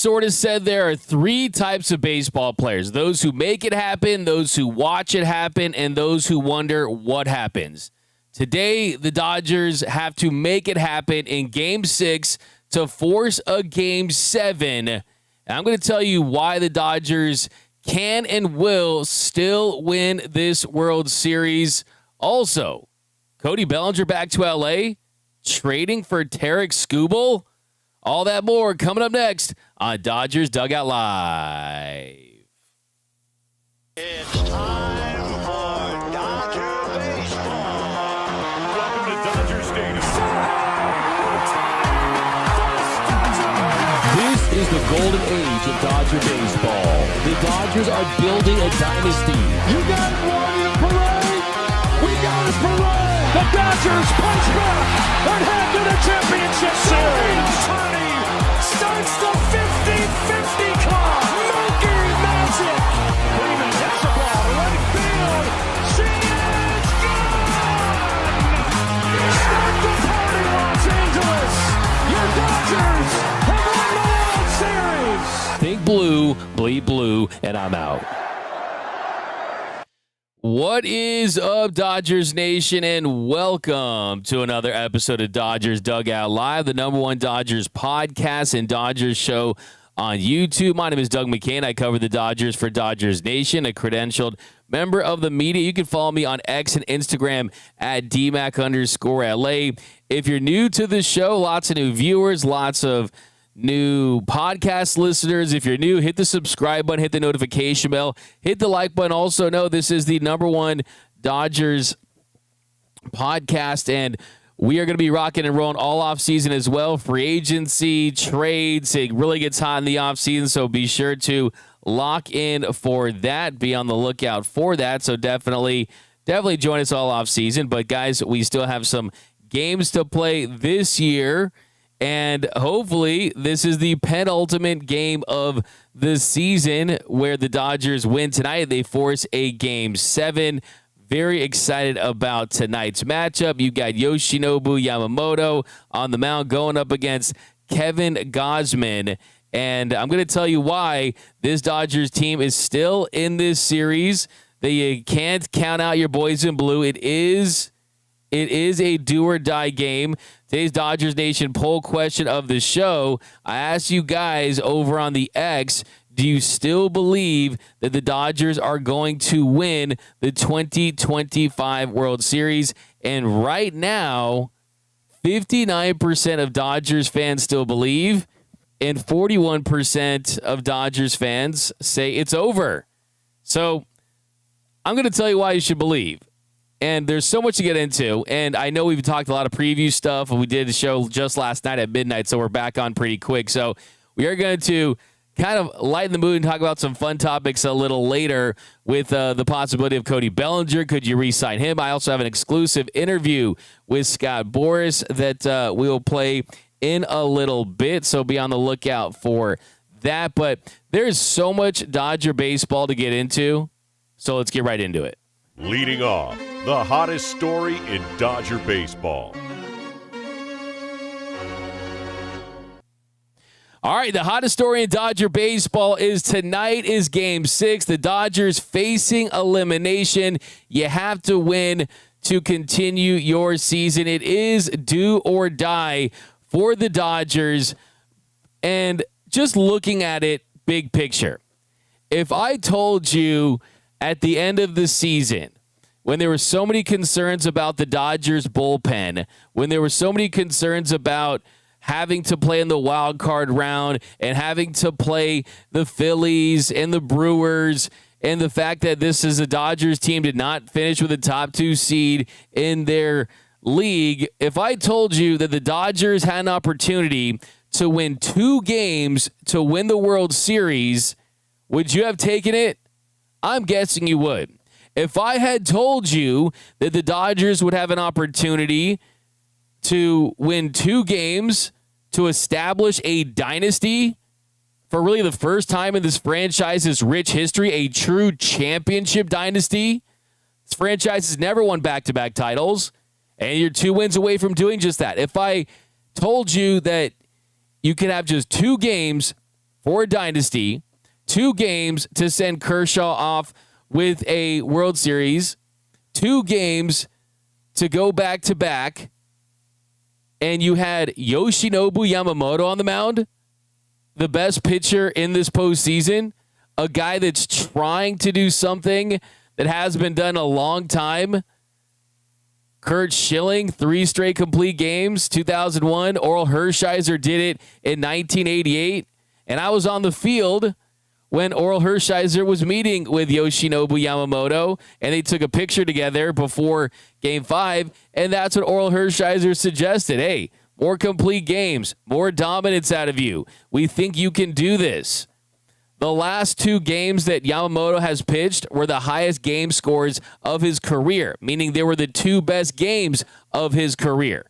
sort of said there are three types of baseball players: those who make it happen, those who watch it happen, and those who wonder what happens. Today, the Dodgers have to make it happen in Game 6 to force a Game 7. And I'm going to tell you why the Dodgers can and will still win this World Series. Also, Cody Bellinger back to L.A., trading for Tarik Skubal. All that more coming up next on Dodgers Dugout Live. It's time for Dodger baseball. Welcome to Dodger Stadium. This is the golden age of Dodger baseball. The Dodgers are building a dynasty. You got it, Warrior Parade. We got it, Parade. The Dodgers punch back and head to the championship series. Ohtani starts the 50-50 clock. Monkey magic. Freeman hits the ball to right field. She is gone. Start the party, Los Angeles. Your Dodgers have won the World Series. Think blue, bleed blue, and I'm out. What is up, Dodgers Nation, and welcome to another episode of Dodgers Dugout Live, the #1 Dodgers podcast and Dodgers show on YouTube. My name is Doug McKain. I cover the Dodgers for Dodgers Nation, a credentialed member of the media. You can follow me on X and Instagram at DMAC_LA. If you're new to the show, lots of new viewers, lots of new podcast listeners. If you're new, hit the subscribe button, hit the notification bell, hit the like button. Also know this is the #1 Dodgers podcast, and we are going to be rocking and rolling all offseason as well. Free agency, trades, it really gets hot in the offseason, so be sure to lock in for that. Be on the lookout for that, so definitely join us all offseason. But, guys, we still have some games to play this year, and hopefully this is the penultimate game of the season where the Dodgers win tonight. They force a Game 7. Very excited about tonight's matchup. You got Yoshinobu Yamamoto on the mound going up against Kevin Gausman. And I'm going to tell you why this Dodgers team is still in this series. You can't count out your boys in blue. It is a do-or-die game. Today's Dodgers Nation poll question of the show, I asked you guys over on the X, do you still believe that the Dodgers are going to win the 2025 World Series? And right now, 59% of Dodgers fans still believe, and 41% of Dodgers fans say it's over. So I'm going to tell you why you should believe. And there's so much to get into, and I know we've talked a lot of preview stuff, and we did a show just last night at midnight, so we're back on pretty quick. So we are going to kind of lighten the mood and talk about some fun topics a little later with the possibility of Cody Bellinger. Could you re-sign him? I also have an exclusive interview with Scott Boras that we'll play in a little bit, so be on the lookout for that. But there's so much Dodger baseball to get into, so let's get right into it. Leading off, the hottest story in Dodger baseball. All right, the hottest story in Dodger baseball is tonight is Game 6. The Dodgers facing elimination. You have to win to continue your season. It is do or die for the Dodgers. And just looking at it, big picture, if I told you at the end of the season, when there were so many concerns about the Dodgers bullpen, when there were so many concerns about having to play in the wild card round and having to play the Phillies and the Brewers, and the fact that this is a Dodgers team did not finish with a top 2 seed in their league, if I told you that the Dodgers had an opportunity to win 2 games to win the World Series, would you have taken it? I'm guessing you would. If I had told you that the Dodgers would have an opportunity to win 2 games to establish a dynasty for really the first time in this franchise's rich history, a true championship dynasty, this franchise has never won back-to-back titles, and you're 2 wins away from doing just that. If I told you that you could have just 2 games for a dynasty, 2 games to send Kershaw off with a World Series, 2 games to go back-to-back, and you had Yoshinobu Yamamoto on the mound, the best pitcher in this postseason, a guy that's trying to do something that has been done a long time. Kurt Schilling, 3 straight complete games, 2001. Oral Hershiser did it in 1988. And I was on the field when Oral Hershiser was meeting with Yoshinobu Yamamoto, and they took a picture together before Game 5, and that's what Oral Hershiser suggested. Hey, more complete games, more dominance out of you. We think you can do this. The last 2 games that Yamamoto has pitched were the highest game scores of his career, meaning they were the 2 best games of his career.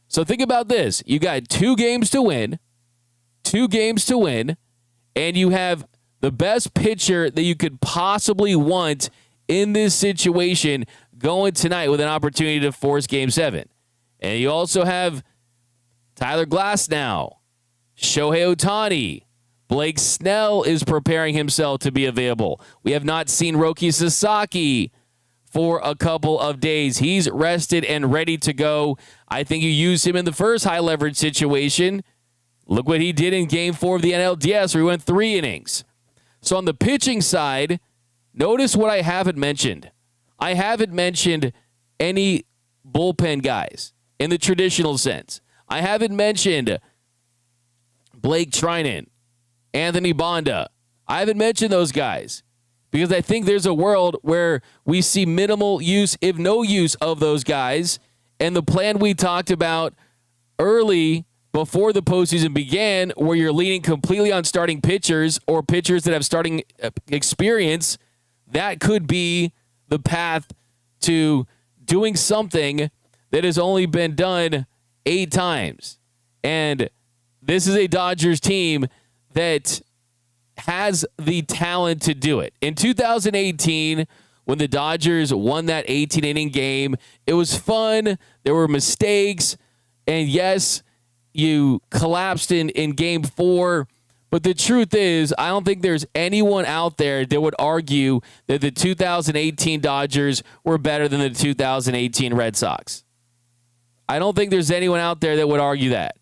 So think about this. You got 2 games to win, and you have the best pitcher that you could possibly want in this situation going tonight with an opportunity to force Game 7. And you also have Tyler Glasnow, Shohei Ohtani, Blake Snell is preparing himself to be available. We have not seen Roki Sasaki for a couple of days. He's rested and ready to go. I think you used him in the first high leverage situation. Look what he did in Game 4 of the NLDS, where he went 3 innings. So on the pitching side, notice what I haven't mentioned. I haven't mentioned any bullpen guys in the traditional sense. I haven't mentioned Blake Trinan, Anthony Bonda. I haven't mentioned those guys because I think there's a world where we see minimal use, if no use, of those guys. And the plan we talked about early before the postseason began, where you're leaning completely on starting pitchers or pitchers that have starting experience, that could be the path to doing something that has only been done 8 times. And this is a Dodgers team that has the talent to do it. In 2018, when the Dodgers won that 18-inning game, it was fun. There were mistakes. And yes, you collapsed in Game 4. But the truth is, I don't think there's anyone out there that would argue that the 2018 Dodgers were better than the 2018 Red Sox. I don't think there's anyone out there that would argue that.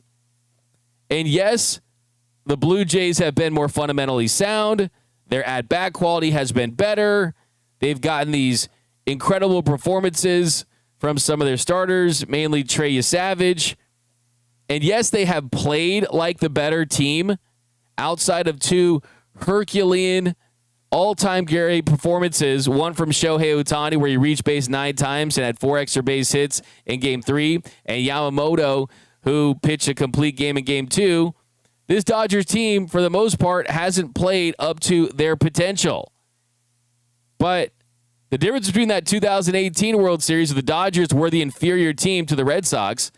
And yes, the Blue Jays have been more fundamentally sound. Their at-bat quality has been better. They've gotten these incredible performances from some of their starters, mainly Trey Savage. And yes, they have played like the better team outside of 2 Herculean all-time great performances, one from Shohei Ohtani where he reached base 9 times and had 4 extra base hits in Game 3, and Yamamoto, who pitched a complete game in Game 2. This Dodgers team, for the most part, hasn't played up to their potential. But the difference between that 2018 World Series where the Dodgers were the inferior team to the Red Sox,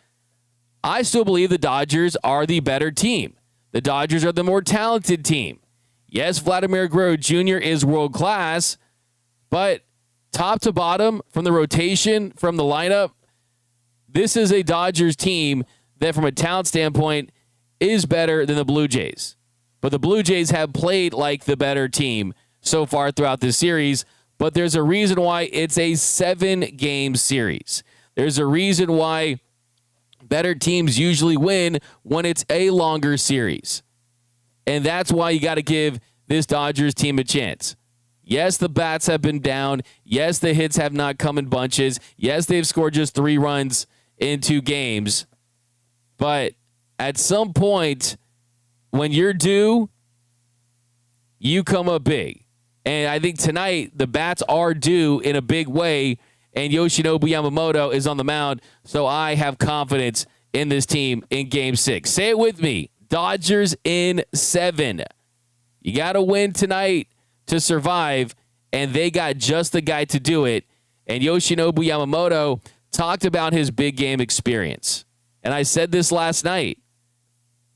I still believe the Dodgers are the better team. The Dodgers are the more talented team. Yes, Vladimir Guerrero Jr. is world class, but top to bottom, from the rotation, from the lineup, this is a Dodgers team that from a talent standpoint is better than the Blue Jays. But the Blue Jays have played like the better team so far throughout this series, but there's a reason why it's a 7-game series. There's a reason why better teams usually win when it's a longer series. And that's why you got to give this Dodgers team a chance. Yes, the bats have been down. Yes, the hits have not come in bunches. Yes, they've scored just 3 runs in 2 games. But at some point, when you're due, you come up big. And I think tonight, the bats are due in a big way, and Yoshinobu Yamamoto is on the mound, so I have confidence in this team in Game 6. Say it with me. Dodgers in 7. You got to win tonight to survive, and they got just the guy to do it. And Yoshinobu Yamamoto talked about his big game experience. And I said this last night.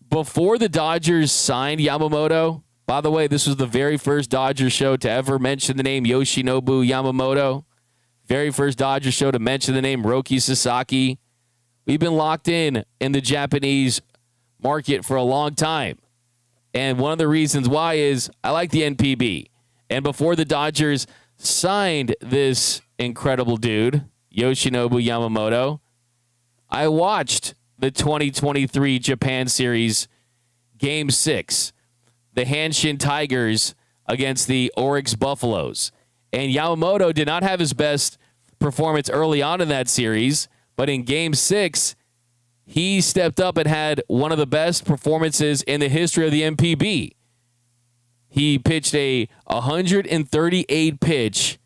Before the Dodgers signed Yamamoto, by the way, this was the very first Dodgers show to ever mention the name Yoshinobu Yamamoto. Very first Dodgers show to mention the name Roki Sasaki. We've been locked in the Japanese market for a long time. And one of the reasons why is I like the NPB. And before the Dodgers signed this incredible dude, Yoshinobu Yamamoto, I watched the 2023 Japan Series Game 6, the Hanshin Tigers against the Oryx Buffaloes. And Yamamoto did not have his best performance early on in that series, but in Game 6, he stepped up and had one of the best performances in the history of the MPB. He pitched a 138-pitch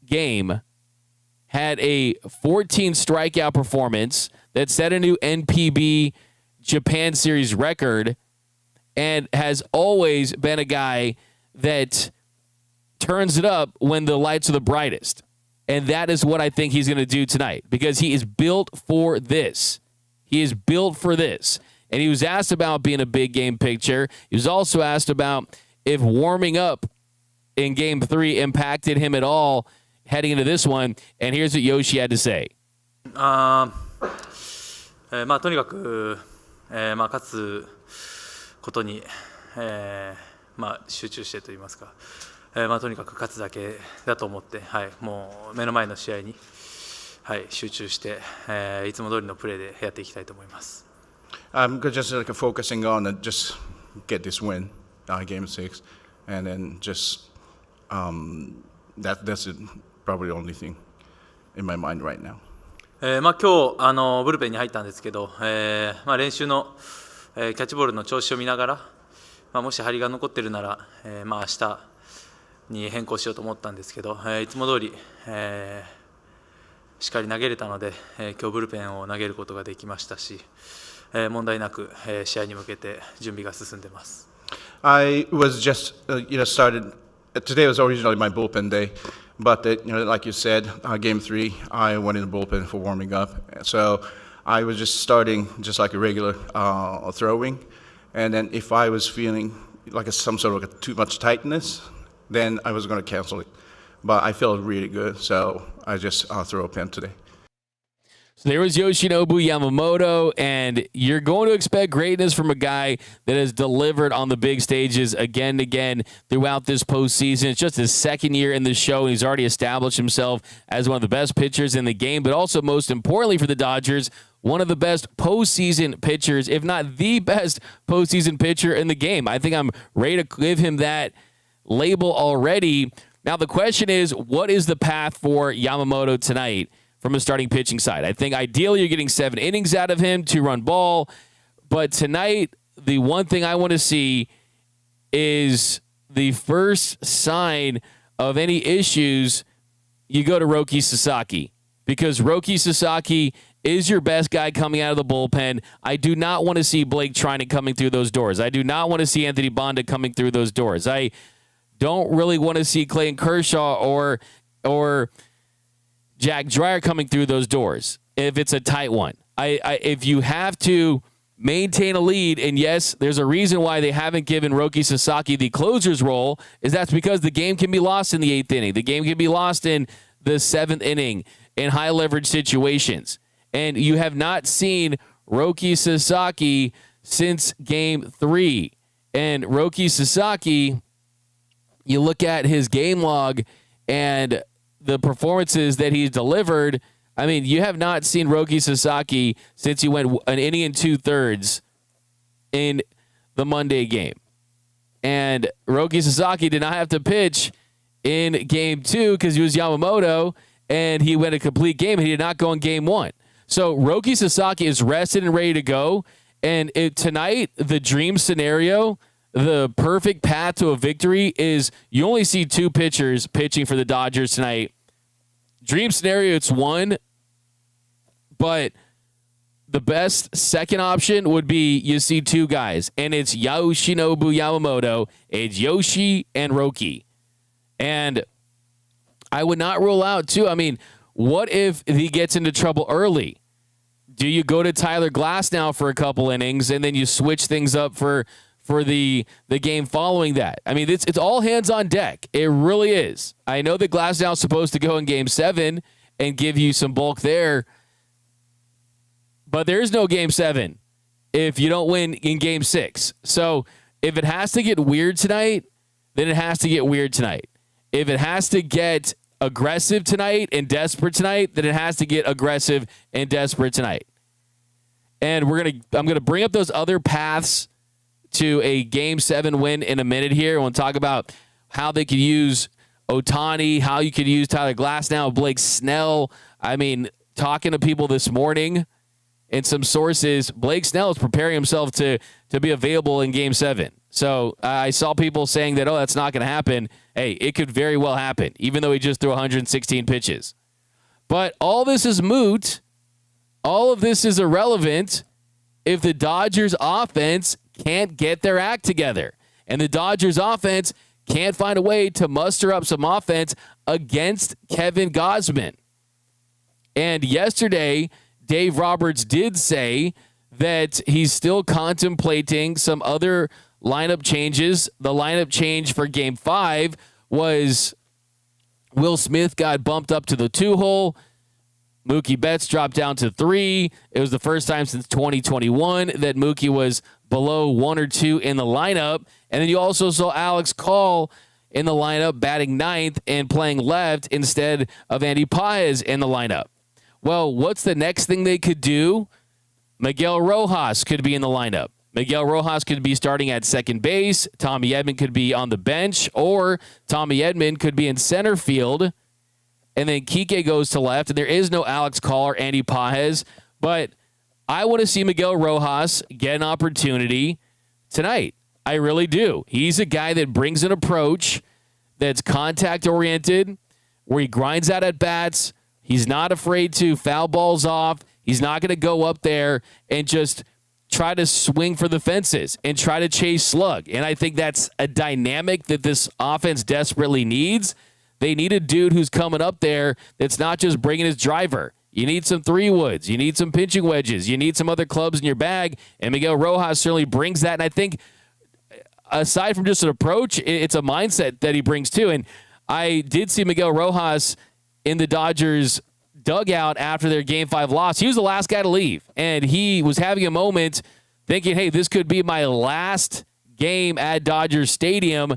game, had a 14 strikeout performance that set a new NPB Japan Series record, and has always been a guy that turns it up when the lights are the brightest. And that is what I think he's going to do tonight, because he is built for this. He is built for this. And he was asked about being a big game pitcher. He was also asked about if warming up in Game 3 impacted him at all heading into this one. And here's what Yoshi had to say. とにかく、勝つことに、集中してといいますか、とにかく勝つだけだと思って、もう目の前の試合に、集中して、いつも通りのプレーでやっていきたいと思います。I'm just like focusing on just get this win, Game 6, and then just that's it, probably the only thing in my mind right now. 今日ブルペンに入ったんですけど、練習の、キャッチボールの調子を見ながら、もし張りが残ってるなら、明日に変更しようと思ったんですけど、いつも通り、しっかり投げれたので、今日ブルペンを投げることができましたし、問題なく、試合に向けて準備が進んでます。I was just started. Today was originally my bullpen day, but like you said, Game 3, I went in the bullpen for warming up. So I was just starting just like a regular throwing, and then if I was feeling like some sort of too much tightness, then I was going to cancel it. But I felt really good, so I just threw a pen today. So there was Yoshinobu Yamamoto, and you're going to expect greatness from a guy that has delivered on the big stages again and again throughout this postseason. It's just his second year in the show, and he's already established himself as one of the best pitchers in the game, but also most importantly for the Dodgers, one of the best postseason pitchers, if not the best postseason pitcher in the game. I think I'm ready to give him that label already. Now the question is, what is the path for Yamamoto tonight from a starting pitching side? I think ideally you're getting 7 innings out of him, 2-run ball. But tonight, the one thing I want to see is the first sign of any issues. You go to Roki Sasaki, because Roki Sasaki is your best guy coming out of the bullpen. I do not want to see Blake Trinan coming through those doors. I do not want to see Anthony Bonda coming through those doors. I don't really want to see Clayton Kershaw or Jack Dreyer coming through those doors if it's a tight one. If you have to maintain a lead, and yes, there's a reason why they haven't given Roki Sasaki the closer's role, is that's because the game can be lost in the 8th inning. The game can be lost in the 7th inning in high leverage situations. And you have not seen Roki Sasaki since Game 3. And Roki Sasaki, you look at his game log and the performances that he's delivered. I mean, you have not seen Roki Sasaki since he went an inning and 2/3 in the Monday game. And Roki Sasaki did not have to pitch in Game 2 because he was Yamamoto, and he went a complete game, and he did not go in Game 1. So Roki Sasaki is rested and ready to go. And tonight, the dream scenario, the perfect path to a victory is you only see 2 pitchers pitching for the Dodgers tonight. Dream scenario, it's 1. But the best second option would be you see 2 guys, and it's Yoshinobu Yamamoto, it's Yoshi and Roki. And I would not rule out, too. I mean, what if he gets into trouble early? Do you go to Tyler Glass now for a couple innings, and then you switch things up for the game following that? I mean, it's all hands on deck. It really is. I know that Glasnow is supposed to go in Game 7 and give you some bulk there, but there is no Game 7 if you don't win in Game 6. So if it has to get weird tonight, then it has to get weird tonight. If it has to get aggressive tonight and desperate tonight, then it has to get aggressive and desperate tonight. And I'm gonna bring up those other paths to a Game 7 win in a minute here. We'll talk about how they could use Ohtani, how you could use Tyler Glasnow, Blake Snell. I mean, talking to people this morning and some sources, Blake Snell is preparing himself to be available in Game 7. So I saw people saying that, that's not going to happen. Hey, it could very well happen, even though he just threw 116 pitches. But all this is moot. All of this is irrelevant if the Dodgers offense can't get their act together. And the Dodgers offense can't find a way to muster up some offense against Kevin Gausman. And yesterday, Dave Roberts did say that he's still contemplating some other lineup changes. The lineup change for Game 5 was Will Smith got bumped up to the 2-hole. Mookie Betts dropped down to 3. It was the first time since 2021 that Mookie was below 1 or 2 in the lineup. And then you also saw Alex Call in the lineup batting 9th and playing left instead of Andy Paez in the lineup. Well, what's the next thing they could do? Miguel Rojas could be in the lineup. Miguel Rojas could be starting at second base. Tommy Edman could be on the bench, or Tommy Edman could be in center field. And then Kike goes to left, and there is no Alex Call or Andy Paez. But I want to see Miguel Rojas get an opportunity tonight. I really do. He's a guy that brings an approach that's contact-oriented, where he grinds out at bats. He's not afraid to foul balls off. He's not going to go up there and just try to swing for the fences and try to chase slug. And I think that's a dynamic that this offense desperately needs. They need a dude who's coming up there that's not just bringing his driver. You need some 3-woods. You need some pitching wedges. You need some other clubs in your bag. And Miguel Rojas certainly brings that. And I think aside from just an approach, it's a mindset that he brings too. And I did see Miguel Rojas in the Dodgers dugout after their Game 5 loss. He was the last guy to leave. And he was having a moment thinking, hey, this could be my last game at Dodgers Stadium.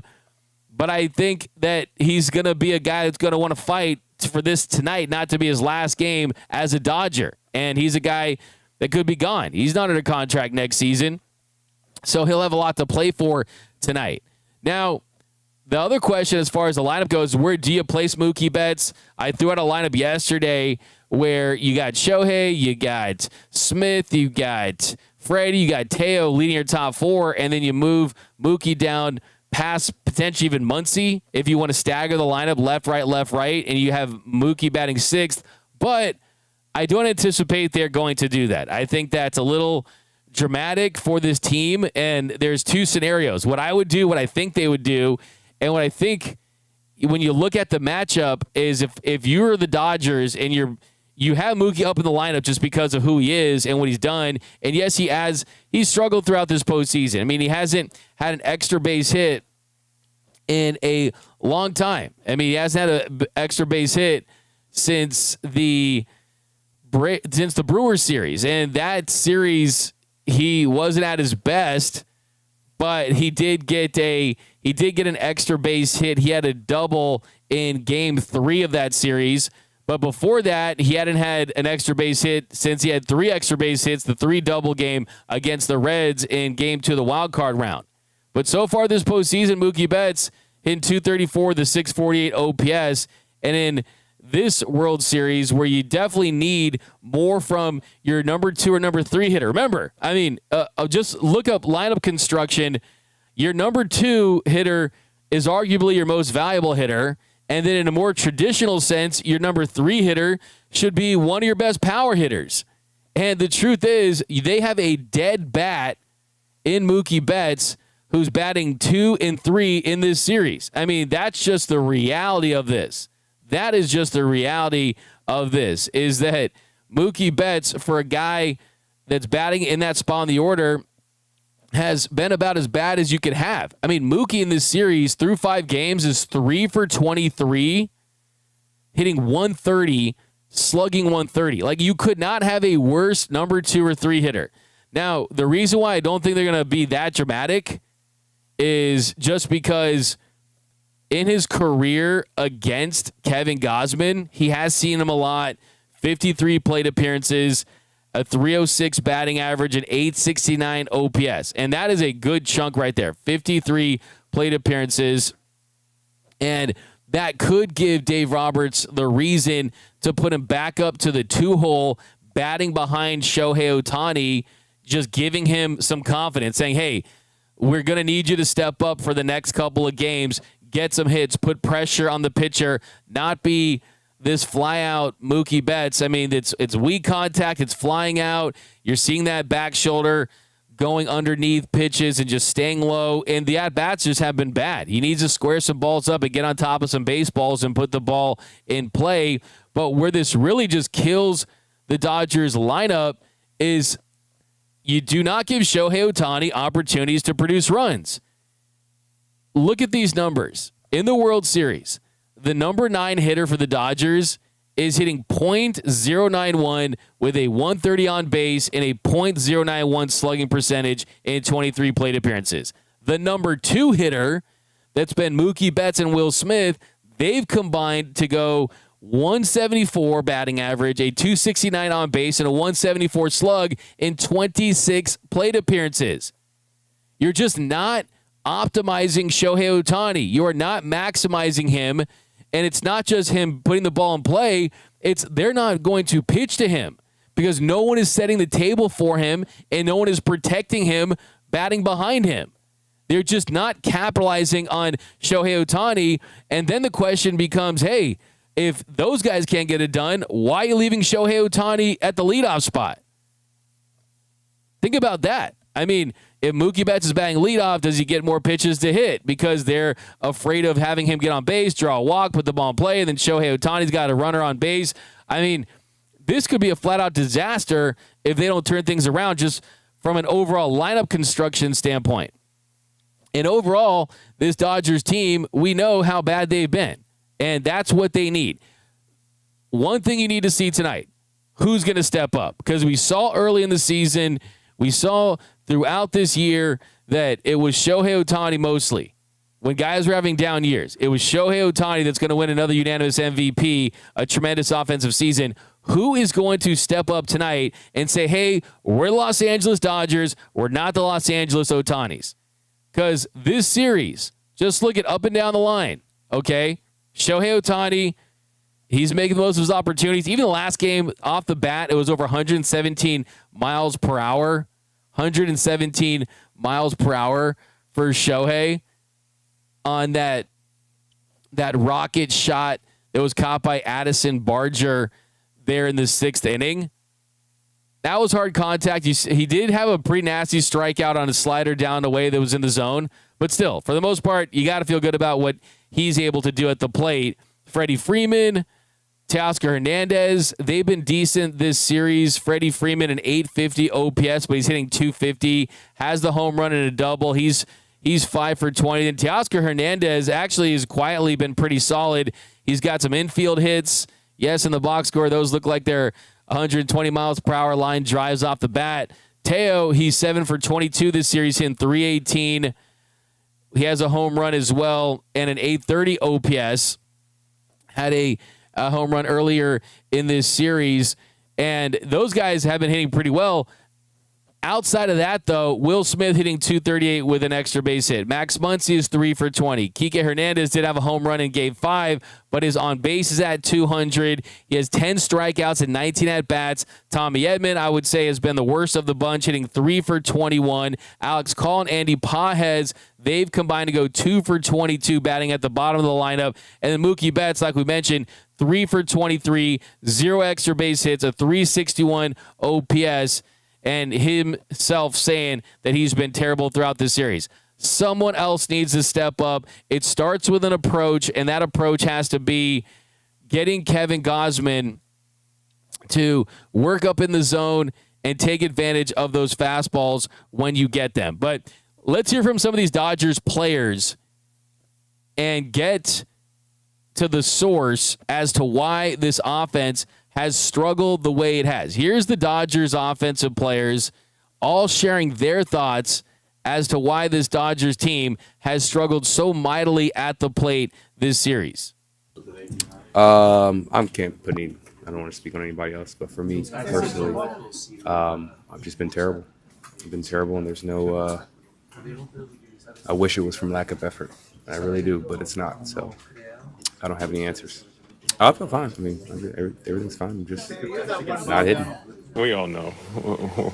But I think that he's going to be a guy that's going to want to fight for this tonight, not to be his last game as a Dodger. And he's a guy that could be gone. He's not under contract next season. So he'll have a lot to play for tonight. Now, the other question as far as the lineup goes, where do you place Mookie Betts? I threw out a lineup yesterday where you got Shohei, you got Smith, you got Freddie, you got Teo leading your top 4, and then you move Mookie down past potentially even Muncy if you want to stagger the lineup left, right, and you have Mookie batting 6th. But I don't anticipate they're going to do that. I think that's a little dramatic for this team, and there's 2 scenarios. What I would do, what I think they would do, and what I think when you look at the matchup is if you're the Dodgers and you have Mookie up in the lineup just because of who he is and what he's done, and yes, he's struggled throughout this postseason. I mean, he hasn't had an extra base hit in a long time. I mean, he hasn't had an extra base hit since the Brewers series, and that series he wasn't at his best, but he did get an extra base hit. He had a double in Game 3 of that series. But before that, he hadn't had an extra base hit since he had 3 extra base hits, the 3-double game against the Reds in Game 2 of the wild card round. But so far this postseason, Mookie Betts hitting .234, the .648 OPS. And in this World Series, where you definitely need more from your number 2 or number 3 hitter. Remember, I mean, just look up lineup construction. Your number 2 hitter is arguably your most valuable hitter. And then in a more traditional sense, your number 3 hitter should be one of your best power hitters. And the truth is, they have a dead bat in Mookie Betts who's batting 2 and 3 in this series. I mean, that's just the reality of this. That is just the reality of this, is that Mookie Betts, for a guy that's batting in that spot in the order, has been about as bad as you could have. I mean, Mookie in this series through 5 games is 3 for 23, hitting 130, slugging 130. Like, you could not have a worse number 2 or 3 hitter. Now, the reason why I don't think they're going to be that dramatic is just because in his career against Kevin Gausman, he has seen him a lot. 53 plate appearances, a 306 batting average, an 869 OPS. And that is a good chunk right there. 53 plate appearances. And that could give Dave Roberts the reason to put him back up to the 2-hole, batting behind Shohei Ohtani, just giving him some confidence, saying, hey, we're going to need you to step up for the next couple of games, get some hits, put pressure on the pitcher, not be this fly-out Mookie Betts. I mean, it's weak contact. It's flying out. You're seeing that back shoulder going underneath pitches and just staying low. And the at-bats just have been bad. He needs to square some balls up and get on top of some baseballs and put the ball in play. But where this really just kills the Dodgers lineup is you do not give Shohei Ohtani opportunities to produce runs. Look at these numbers. In the World Series, the number 9 hitter for the Dodgers is hitting .091 with a 130 on base and a .091 slugging percentage in 23 plate appearances. The number 2 hitter, that's been Mookie Betts and Will Smith, they've combined to go 174 batting average, a 269 on base, and a 174 slug in 26 plate appearances. You're just not optimizing Shohei Ohtani. You are not maximizing him. And it's not just him putting the ball in play. It's they're not going to pitch to him because no one is setting the table for him and no one is protecting him batting behind him. They're just not capitalizing on Shohei Ohtani. And then the question becomes, hey, if those guys can't get it done, why are you leaving Shohei Ohtani at the leadoff spot? Think about that. I mean, if Mookie Betts is batting leadoff, does he get more pitches to hit because they're afraid of having him get on base, draw a walk, put the ball in play, and then Shohei Ohtani's got a runner on base? I mean, this could be a flat-out disaster if they don't turn things around just from an overall lineup construction standpoint. And overall, this Dodgers team, we know how bad they've been, and that's what they need. One thing you need to see tonight, who's going to step up? Because we saw early in the season, we saw throughout this year that it was Shohei Ohtani mostly. When guys were having down years, it was Shohei Ohtani that's going to win another unanimous MVP, a tremendous offensive season. Who is going to step up tonight and say, hey, we're the Los Angeles Dodgers, we're not the Los Angeles Ohtanis? Because this series, just look at up and down the line, okay? Shohei Ohtani, he's making the most of his opportunities. Even the last game off the bat, it was over 117 miles per hour. 117 miles per hour for Shohei on that rocket shot that was caught by Addison Barger there in the 6th inning. That was hard contact. He did have a pretty nasty strikeout on a slider down the way that was in the zone. But still, for the most part, you got to feel good about what he's able to do at the plate. Freddie Freeman, Teoscar Hernandez, they've been decent this series. Freddie Freeman, an 850 OPS, but he's hitting 250. Has the home run and a double. He's 5 for 20. And Teoscar Hernandez actually has quietly been pretty solid. He's got some infield hits. Yes, in the box score, those look like they're 120 miles per hour line drives off the bat. Teo, he's 7 for 22 this series, hitting 318. He has a home run as well and an 830 OPS. Had a home run earlier in this series, and those guys have been hitting pretty well. Outside of that, though, Will Smith hitting 238 with an extra base hit. Max Muncy is 3 for 20. Kike Hernandez did have a home run in Game 5, but his on base is at 200. He has 10 strikeouts and 19 at-bats. Tommy Edman, I would say, has been the worst of the bunch, hitting 3 for 21. Alex Call and Andy Pages, they've combined to go 2 for 22, batting at the bottom of the lineup. And then Mookie Betts, like we mentioned, 3 for 23, 0 extra base hits, a 361 OPS, and himself saying that he's been terrible throughout this series. Someone else needs to step up. It starts with an approach, and that approach has to be getting Kevin Gausman to work up in the zone and take advantage of those fastballs when you get them. But let's hear from some of these Dodgers players and get to the source as to why this offense has struggled the way it has. Here's the Dodgers offensive players all sharing their thoughts as to why this Dodgers team has struggled so mightily at the plate this series? I can't put any. I don't want to speak on anybody else, but for me personally, I've just been terrible. I've been terrible, and there's no. I wish it was from lack of effort. I really do, but it's not. So I don't have any answers. I feel fine. I mean, everything's fine. I'm just not hitting. We all know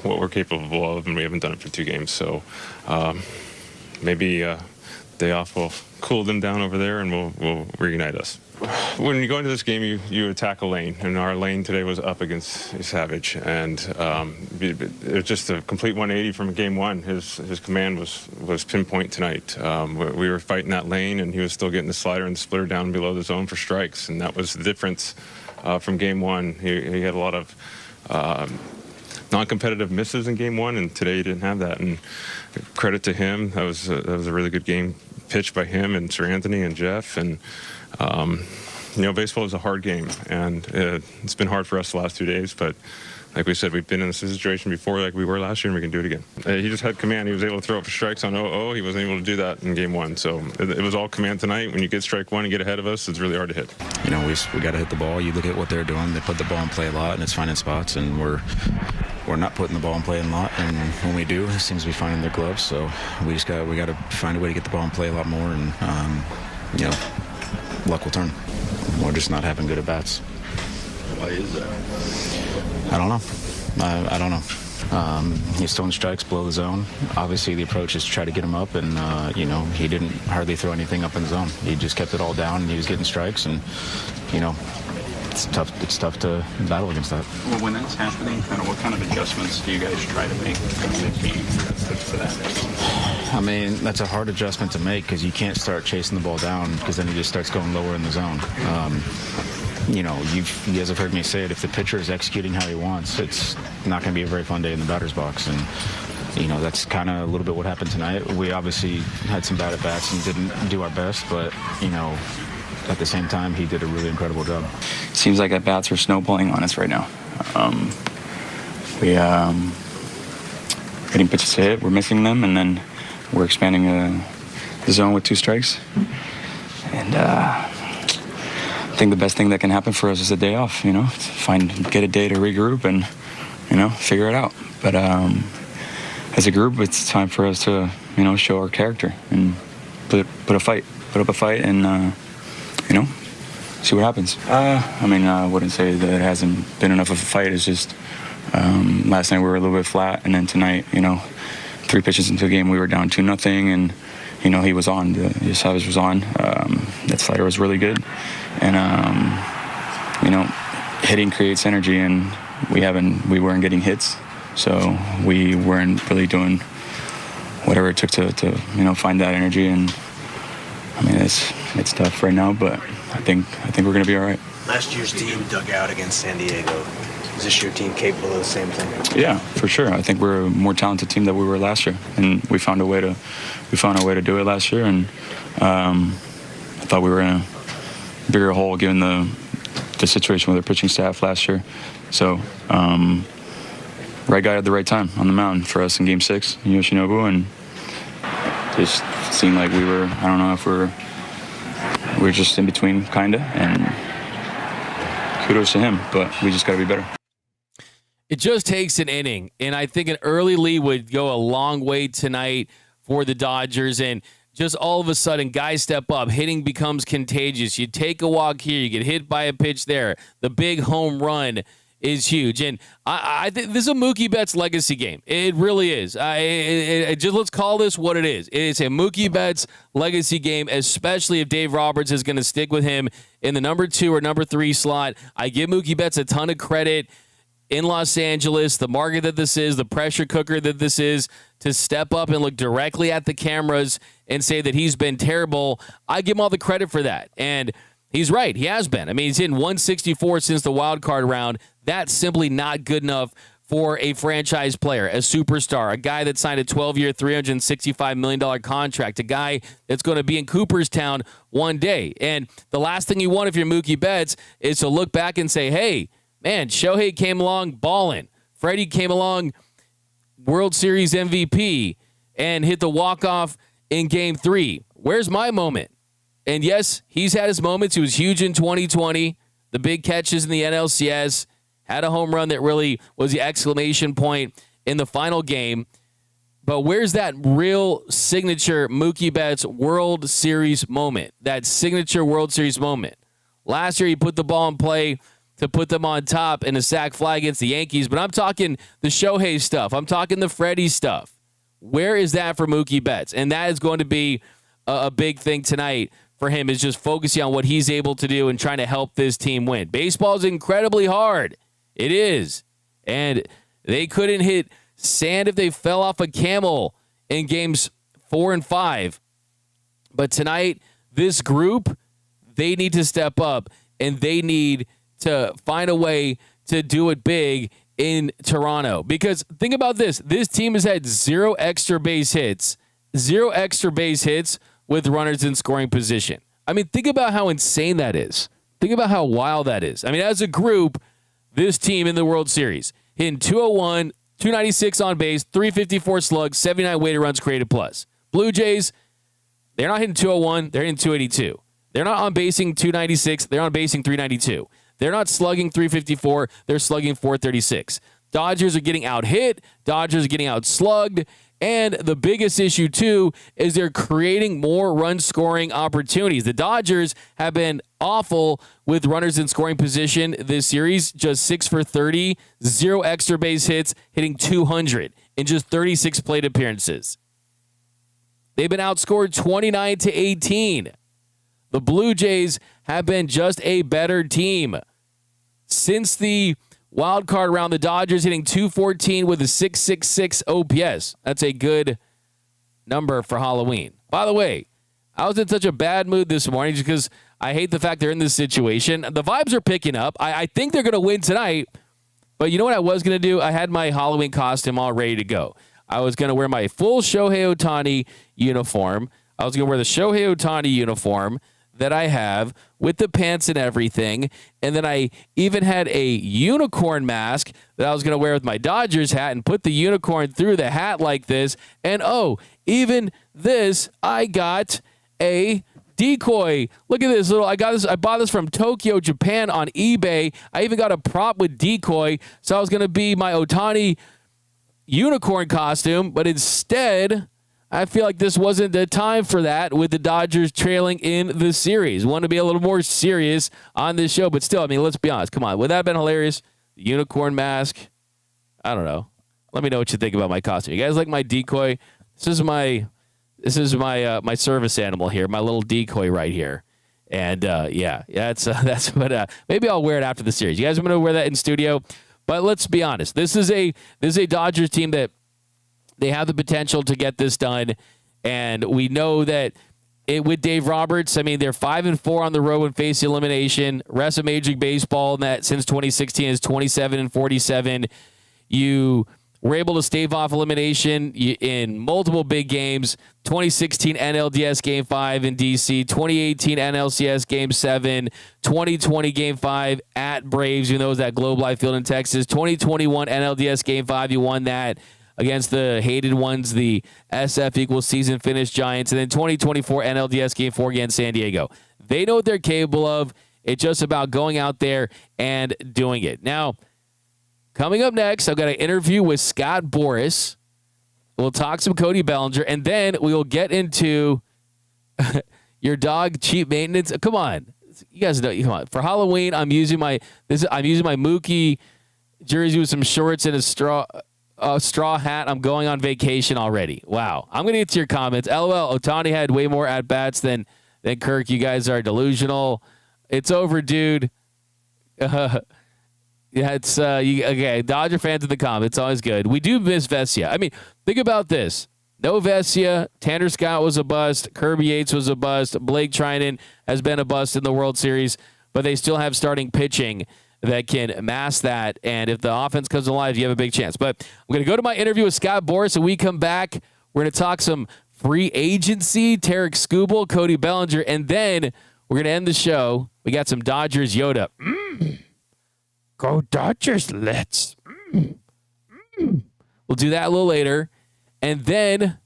what we're capable of, and we haven't done it for 2 games. So maybe day off will cool them down over there, and will reunite us. When you go into this game, you attack a lane, and our lane today was up against Savage, and it was just a complete 180 from game 1. His command was pinpoint tonight. We were fighting that lane, and he was still getting the slider and the splitter down below the zone for strikes, and that was the difference from game 1. He had a lot of non-competitive misses in game 1, and today he didn't have that. And credit to him, that was a really good game pitched by him and Sir Anthony and Jeff. And baseball is a hard game, and it's been hard for us the last 2 days. But like we said, we've been in this situation before, like we were last year, and we can do it again. He just had command. He was able to throw up for strikes on 0-0. He wasn't able to do that in game 1. So it was all command tonight. When you get strike 1 and get ahead of us, it's really hard to hit. We got to hit the ball. You look at what they're doing. They put the ball in play a lot, and it's finding spots. And we're not putting the ball in play a lot. And when we do, it seems to be finding their gloves. So we got to find a way to get the ball in play a lot more. And luck will turn. We're just not having good at bats. Why is that? I don't know. I don't know. He's throwing strikes below the zone. Obviously, the approach is to try to get him up, and he didn't hardly throw anything up in the zone. He just kept it all down, and he was getting strikes, and it's tough. It's tough to battle against that. Well, when that's happening, what kind of adjustments do you guys try to make for that? I mean, that's a hard adjustment to make because you can't start chasing the ball down because then he just starts going lower in the zone. You guys have heard me say it. If the pitcher is executing how he wants, it's not going to be a very fun day in the batter's box. And, that's kind of a little bit what happened tonight. We obviously had some bad at-bats and didn't do our best, but, at the same time, he did a really incredible job. Seems like at-bats are snowballing on us right now. Getting pitches to hit, we're missing them, and then we're expanding the zone with 2 strikes. And I think the best thing that can happen for us is a day off, get a day to regroup and, figure it out. But as a group, it's time for us to, show our character and put up a fight and, see what happens. I wouldn't say that it hasn't been enough of a fight. It's just last night we were a little bit flat, and then tonight, 3 pitches into a game, we were down 2-0, and he was on. Savage was on. That slider was really good, and hitting creates energy, and we weren't getting hits, so we weren't really doing whatever it took to find that energy. And it's tough right now, but I think we're gonna be all right. Last year's team dug out against San Diego. Is this your team capable of the same thing? Yeah, for sure. I think we're a more talented team than we were last year, and we found a way to do it last year. And I thought we were in a bigger hole given the situation with our pitching staff last year. So, right guy at the right time on the mound for us in Game 6 in Yoshinobu, and just seemed like we were. I don't know if we're just in between, kinda, and kudos to him, but we just got to be better. It just takes an inning, and I think an early lead would go a long way tonight for the Dodgers, and just all of a sudden, guys step up. Hitting becomes contagious. You take a walk here, you get hit by a pitch there. The big home run is huge, and I think this is a Mookie Betts legacy game. It really is. Just let's call this what it is. It's a Mookie Betts legacy game, especially if Dave Roberts is going to stick with him in the number 2 or number 3 slot. I give Mookie Betts a ton of credit in Los Angeles, the market that this is, the pressure cooker that this is, to step up and look directly at the cameras and say that he's been terrible. I give him all the credit for that. And he's right. He has been. I mean, he's hitting 164 since the wild card round. That's simply not good enough for a franchise player, a superstar, a guy that signed a 12-year, $365 million contract, a guy that's going to be in Cooperstown one day. And the last thing you want if you're Mookie Betts is to look back and say, hey, man, Shohei came along balling. Freddie came along World Series MVP. and hit the walk-off in Game 3. Where's my moment? And yes, he's had his moments. He was huge in 2020. The big catches in the NLCS. Had a home run that really was the exclamation point in the final game. But where's that real signature Mookie Betts World Series moment? That signature World Series moment. Last year, he put the ball in play to put them on top in a sac fly against the Yankees. But I'm talking the Shohei stuff. I'm talking the Freddie stuff. Where is that for Mookie Betts? And that is going to be a big thing tonight for him, is just focusing on what he's able to do and trying to help this team win. Baseball is incredibly hard. It is. And they couldn't hit sand if they fell off a camel in games 4 and 5. But tonight, this group, they need to step up, and they need to find a way to do it big in Toronto. Because think about this. This team has had 0 extra base hits. 0 extra base hits with runners in scoring position. I mean, think about how insane that is. Think about how wild that is. I mean, as a group, this team in the World Series hitting 201, 296 on base, 354 slugs, 79 weighted runs created plus. Blue Jays, they're not hitting 201, they're hitting 282. They're not on basing 296, they're on basing 392. They're not slugging 354, they're slugging 436. Dodgers are getting out hit, Dodgers are getting out slugged, and the biggest issue, too, is they're creating more run-scoring opportunities. The Dodgers have been awful with runners in scoring position this series, just 6 for 30, 0 extra base hits, hitting 200 in just 36 plate appearances. They've been outscored 29-18. The Blue Jays have been just a better team. Since the wild card round, the Dodgers hitting 214 with a 666 OPS. That's a good number for Halloween. By the way, I was in such a bad mood this morning just because I hate the fact they're in this situation. The vibes are picking up. I think they're going to win tonight. But you know what I was going to do? I had my Halloween costume all ready to go. I was going to wear my full Shohei Ohtani uniform. I was going to wear the Shohei Ohtani uniform that I have with the pants and everything. And then I even had a unicorn mask that I was going to wear with my Dodgers hat and put the unicorn through the hat like this. And even this, I got a decoy. Look at this I bought this from Tokyo, Japan on eBay. I even got a prop with decoy. So I was going to be my Ohtani unicorn costume, but instead, I feel like this wasn't the time for that with the Dodgers trailing in the series. Want to be a little more serious on this show, but still, I mean, let's be honest. Come on. Would that have been hilarious? The unicorn mask? I don't know. Let me know what you think about my costume. You guys like my decoy? This is my my service animal here, my little decoy right here. And that's what maybe I'll wear it after the series. You guys are going to wear that in studio? But let's be honest. This is a Dodgers team that they have the potential to get this done, and we know that with Dave Roberts, I mean, they're 5-4 on the road when facing elimination. Rest of Major League Baseball in that since 2016 is 27-47. You were able to stave off elimination in multiple big games. 2016 NLDS Game 5 in D.C., 2018 NLCS Game 7, 2020 Game 5 at Braves, even though it was at Globe Life Field in Texas. 2021 NLDS Game 5, you won that against the hated ones, the SF equals season finish Giants. And then 2024 NLDS Game 4 against San Diego. They know what they're capable of. It's just about going out there and doing it. Now, coming up next, I've got an interview with Scott Boras. We'll talk some Cody Bellinger, and then we will get into your dog cheap maintenance. Come on. You guys know, come on. For Halloween, I'm using my Mookie jersey with some shorts and a straw hat. I'm going on vacation already. Wow. I'm going to get to your comments. LOL, Ohtani had way more at-bats than Kirk. You guys are delusional. It's over, dude. Yeah, it's okay. Dodger fans in the comments. It's always good. We do miss Vesia. I mean, think about this. No Vesia. Tanner Scott was a bust. Kirby Yates was a bust. Blake Trinan has been a bust in the World Series, but they still have starting pitching that can mask that. And if the offense comes alive, you have a big chance. But I'm going to go to my interview with Scott Boras. And we come back, we're going to talk some free agency, Tarik Skubal, Cody Bellinger, and then we're going to end the show. We got some Dodgers Yoda. Go Dodgers, let's. We'll do that a little later. And then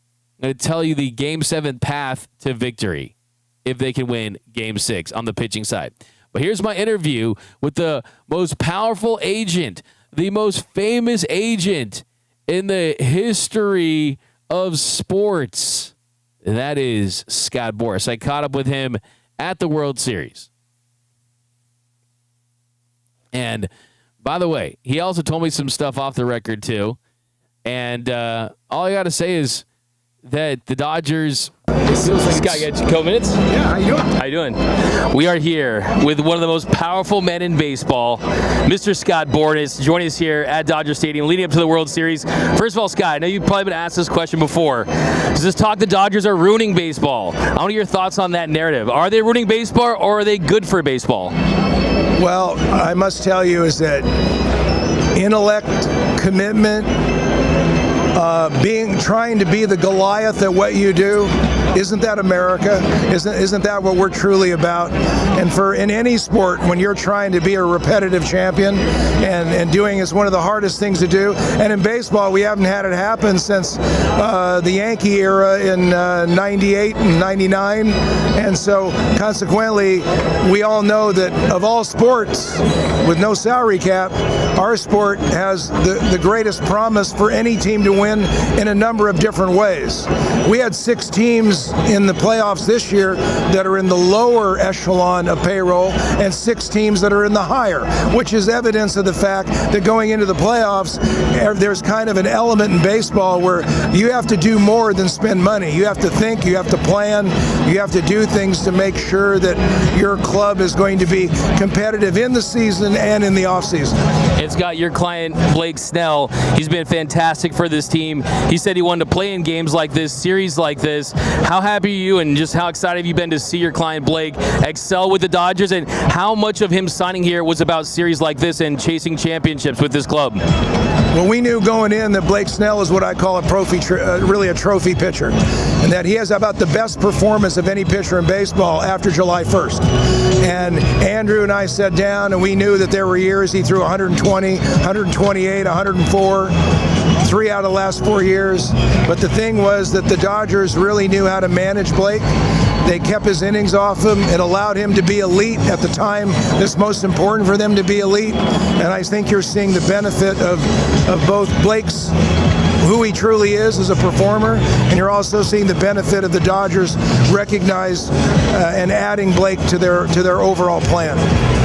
going to tell you the Game 7 path to victory if they can win Game 6 on the pitching side. But here's my interview with the most powerful agent, the most famous agent in the history of sports. And that is Scott Boras. I caught up with him at the World Series. And by the way, he also told me some stuff off the record too. And all I got to say is that the Dodgers... Scott, you got a couple minutes? Yeah, how you doing? How you doing? We are here with one of the most powerful men in baseball, Mr. Scott Boras, joining us here at Dodger Stadium, leading up to the World Series. First of all, Scott, I know you've probably been asked this question before. Does this talk the Dodgers are ruining baseball? I want your thoughts on that narrative. Are they ruining baseball, or are they good for baseball? Well, I must tell you is that intellect, commitment, trying to be the Goliath at what you do, isn't that America? Isn't that what we're truly about? And in any sport, when you're trying to be a repetitive champion and doing is one of the hardest things to do. And in baseball, we haven't had it happen since the Yankee era in 98 and 99. And so consequently, we all know that of all sports with no salary cap, our sport has the greatest promise for any team to win in a number of different ways. We had 6 teams in the playoffs this year that are in the lower echelon of payroll and 6 teams that are in the higher, which is evidence of the fact that going into the playoffs, there's kind of an element in baseball where you have to do more than spend money. You have to think, you have to plan, you have to do things to make sure that your club is going to be competitive in the season and in the offseason. It's got your client, Blake Snell. He's been fantastic for this team. He said he wanted to play in games like this, series like this. How happy are you, and just how excited have you been to see your client, Blake, excel with the Dodgers, and how much of him signing here was about series like this and chasing championships with this club? Well, we knew going in that Blake Snell is what I call really a trophy pitcher, and that he has about the best performance of any pitcher in baseball after July 1st. And Andrew and I sat down, and we knew that there were years he threw 120, 128, 104, 3 out of the last 4 years. But the thing was that the Dodgers really knew how to manage Blake. They kept his innings off him. It allowed him to be elite at the time that's most important for them to be elite. And I think you're seeing the benefit of both Blake's who he truly is as a performer, and you're also seeing the benefit of the Dodgers recognize and adding Blake to their overall plan.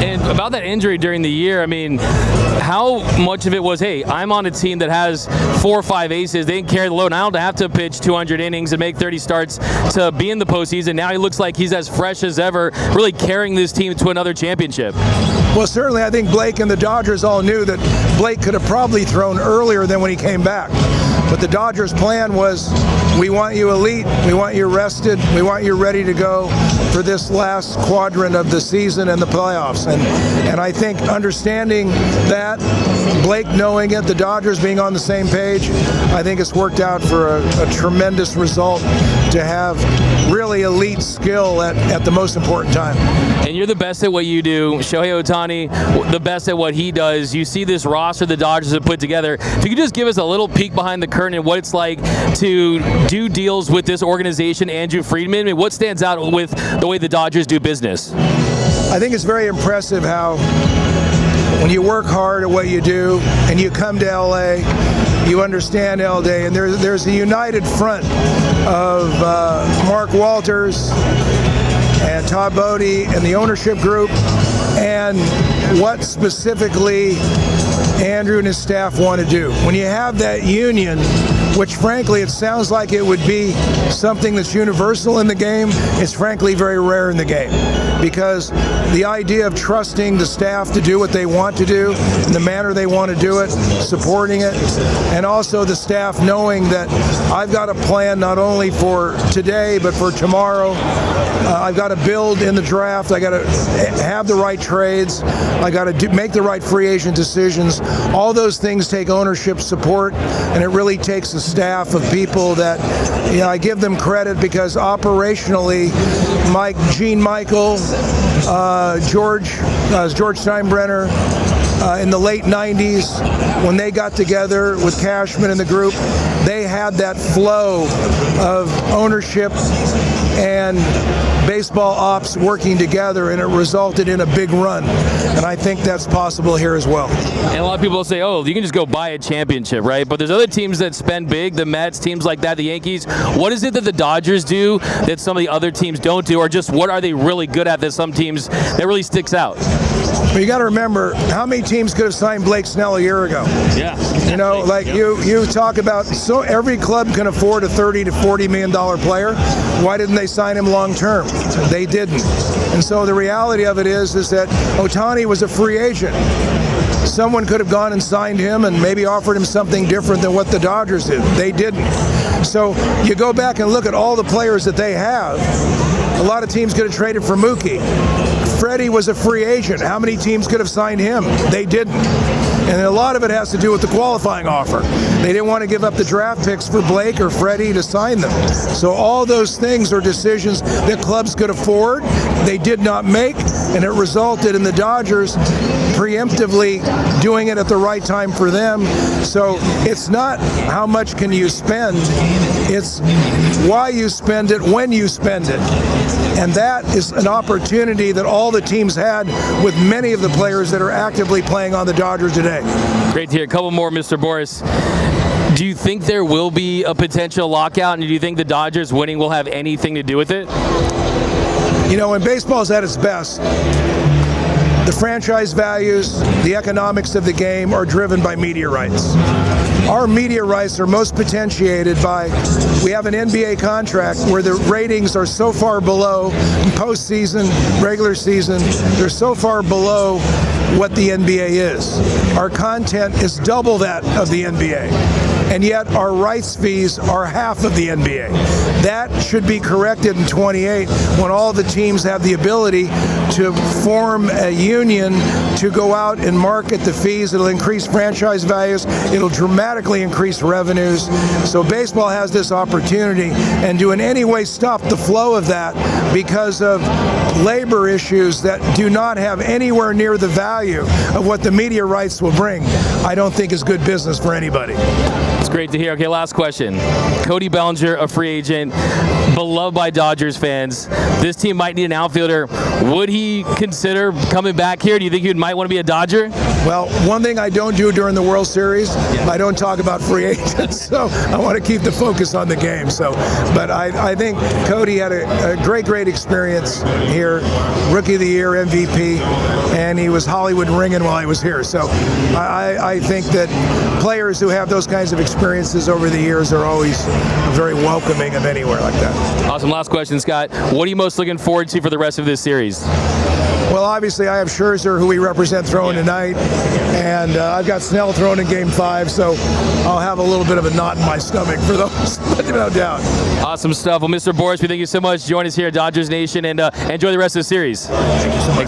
And about that injury during the year, I mean, how much of it was, hey, I'm on a team that has 4 or 5 aces, they can carry the load, and I don't have to pitch 200 innings and make 30 starts to be in the postseason. Now he looks like he's as fresh as ever, really carrying this team to another championship. Well, certainly I think Blake and the Dodgers all knew that Blake could have probably thrown earlier than when he came back. But the Dodgers' plan was, we want you elite, we want you rested, we want you ready to go for this last quadrant of the season and the playoffs. And I think understanding that, Blake knowing it, the Dodgers being on the same page, I think it's worked out for a tremendous result to have really elite skill at the most important time. And you're the best at what you do. Shohei Ohtani, the best at what he does. You see this roster the Dodgers have put together. If you could just give us a little peek behind the curtain and what it's like to do deals with this organization, Andrew Friedman, I mean, what stands out with the way the Dodgers do business? I think it's very impressive how when you work hard at what you do and you come to LA, you understand LA, and there's a united front of Mark Walters and Todd Bodie and the ownership group, and what specifically Andrew and his staff want to do. When you have that union, which frankly it sounds like it would be something that's universal in the game, it's frankly very rare in the game. Because the idea of trusting the staff to do what they want to do in the manner they want to do it, supporting it, and also the staff knowing that I've got a plan not only for today but for tomorrow. I've got to build in the draft. I got to have the right trades. I got to make the right free agent decisions. All those things take ownership support, and it really takes a staff of people that, you know, I give them credit because operationally, Gene Michael, George Steinbrenner, in the late 90s when they got together with Cashman and the group. They had that flow of ownership and baseball ops working together, and it resulted in a big run. And I think that's possible here as well. And a lot of people say, oh, you can just go buy a championship, right? But there's other teams that spend big, the Mets, teams like that, the Yankees. What is it that the Dodgers do that some of the other teams don't do, or just what are they really good at that some teams that really sticks out? But you got to remember, how many teams could have signed Blake Snell a year ago? Yeah. You know, like you talk about, so every club can afford a $30 to $40 million player. Why didn't they sign him long term? They didn't. And so the reality of it is that Ohtani was a free agent. Someone could have gone and signed him and maybe offered him something different than what the Dodgers did. They didn't. So you go back and look at all the players that they have. A lot of teams could have traded for Mookie. Freddie was a free agent. How many teams could have signed him? They didn't. And a lot of it has to do with the qualifying offer. They didn't want to give up the draft picks for Blake or Freddie to sign them. So all those things are decisions that clubs could afford. They did not make, and it resulted in the Dodgers preemptively doing it at the right time for them. So it's not how much can you spend, it's why you spend it, when you spend it. And that is an opportunity that all the teams had with many of the players that are actively playing on the Dodgers today. Great to hear. A couple more, Mr. Boras. Do you think there will be a potential lockout, and do you think the Dodgers winning will have anything to do with it? You know, when baseball's at its best, the franchise values, the economics of the game are driven by media rights. Our media rights are most potentiated by, we have an NBA contract where the ratings are so far below, postseason, regular season, they're so far below what the NBA is. Our content is double that of the NBA. And yet our rights fees are half of the NBA. That should be corrected in 28 when all the teams have the ability to form a union to go out and market the fees. It'll increase franchise values. It'll dramatically increase revenues. So baseball has this opportunity, and to in any way stop the flow of that because of labor issues that do not have anywhere near the value of what the media rights will bring, I don't think is good business for anybody. It's great to hear. Okay, last question. Cody Bellinger, a free agent, beloved by Dodgers fans. This team might need an outfielder. Would he consider coming back here? Do you think he might want to be a Dodger? Well, one thing I don't do during the World Series, I don't talk about free agents, so I want to keep the focus on the game. So, but I think Cody had a great experience here, Rookie of the Year, MVP, and he was Hollywood ringing while he was here. So I think that players who have those kinds of experiences over the years are always very welcoming of anywhere like that. Awesome. Last question, Scott. What are you most looking forward to for the rest of this series? Well, obviously, I have Scherzer, who we represent, throwing tonight, and I've got Snell throwing in Game 5, so I'll have a little bit of a knot in my stomach for those, no doubt. Awesome stuff. Well, Mr. Boras, we thank you so much. Join us here at Dodgers Nation, and enjoy the rest of the series. Thank you so much.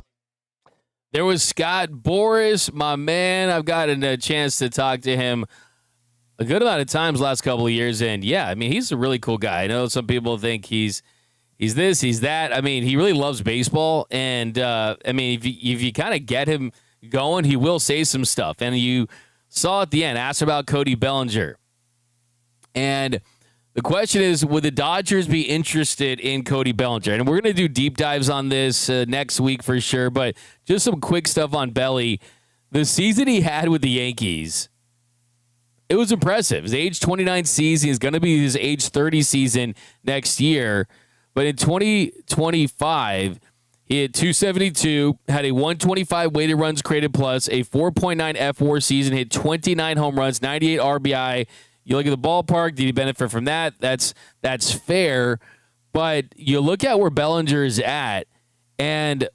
There was Scott Boras, my man. I've gotten a chance to talk to him a good amount of times last couple of years, and yeah, I mean, he's a really cool guy. I know some people think he's this, he's that. I mean, he really loves baseball, and I mean, if you kind of get him going, he will say some stuff. And you saw at the end, asked about Cody Bellinger, and the question is, would the Dodgers be interested in Cody Bellinger? And we're going to do deep dives on this next week for sure, but just some quick stuff on Belly. The season he had with the Yankees, it was impressive. His age 29 season is going to be his age 30 season next year. But in 2025, he had 272, had a 125 weighted runs created plus, a 4.9 F4 season, hit 29 home runs, 98 RBI. You look at the ballpark, did he benefit from that? That's fair. But you look at where Bellinger is at, and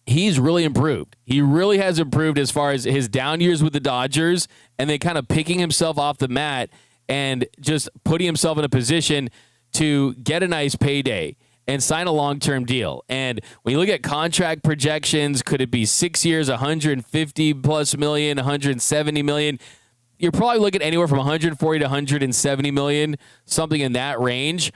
he's really improved. He really has improved as far as his down years with the Dodgers and then kind of picking himself off the mat and just putting himself in a position to get a nice payday and sign a long-term deal. And when you look at contract projections, could it be 6 years, 150 plus million, 170 million? You're probably looking anywhere from 140 to 170 million, something in that range.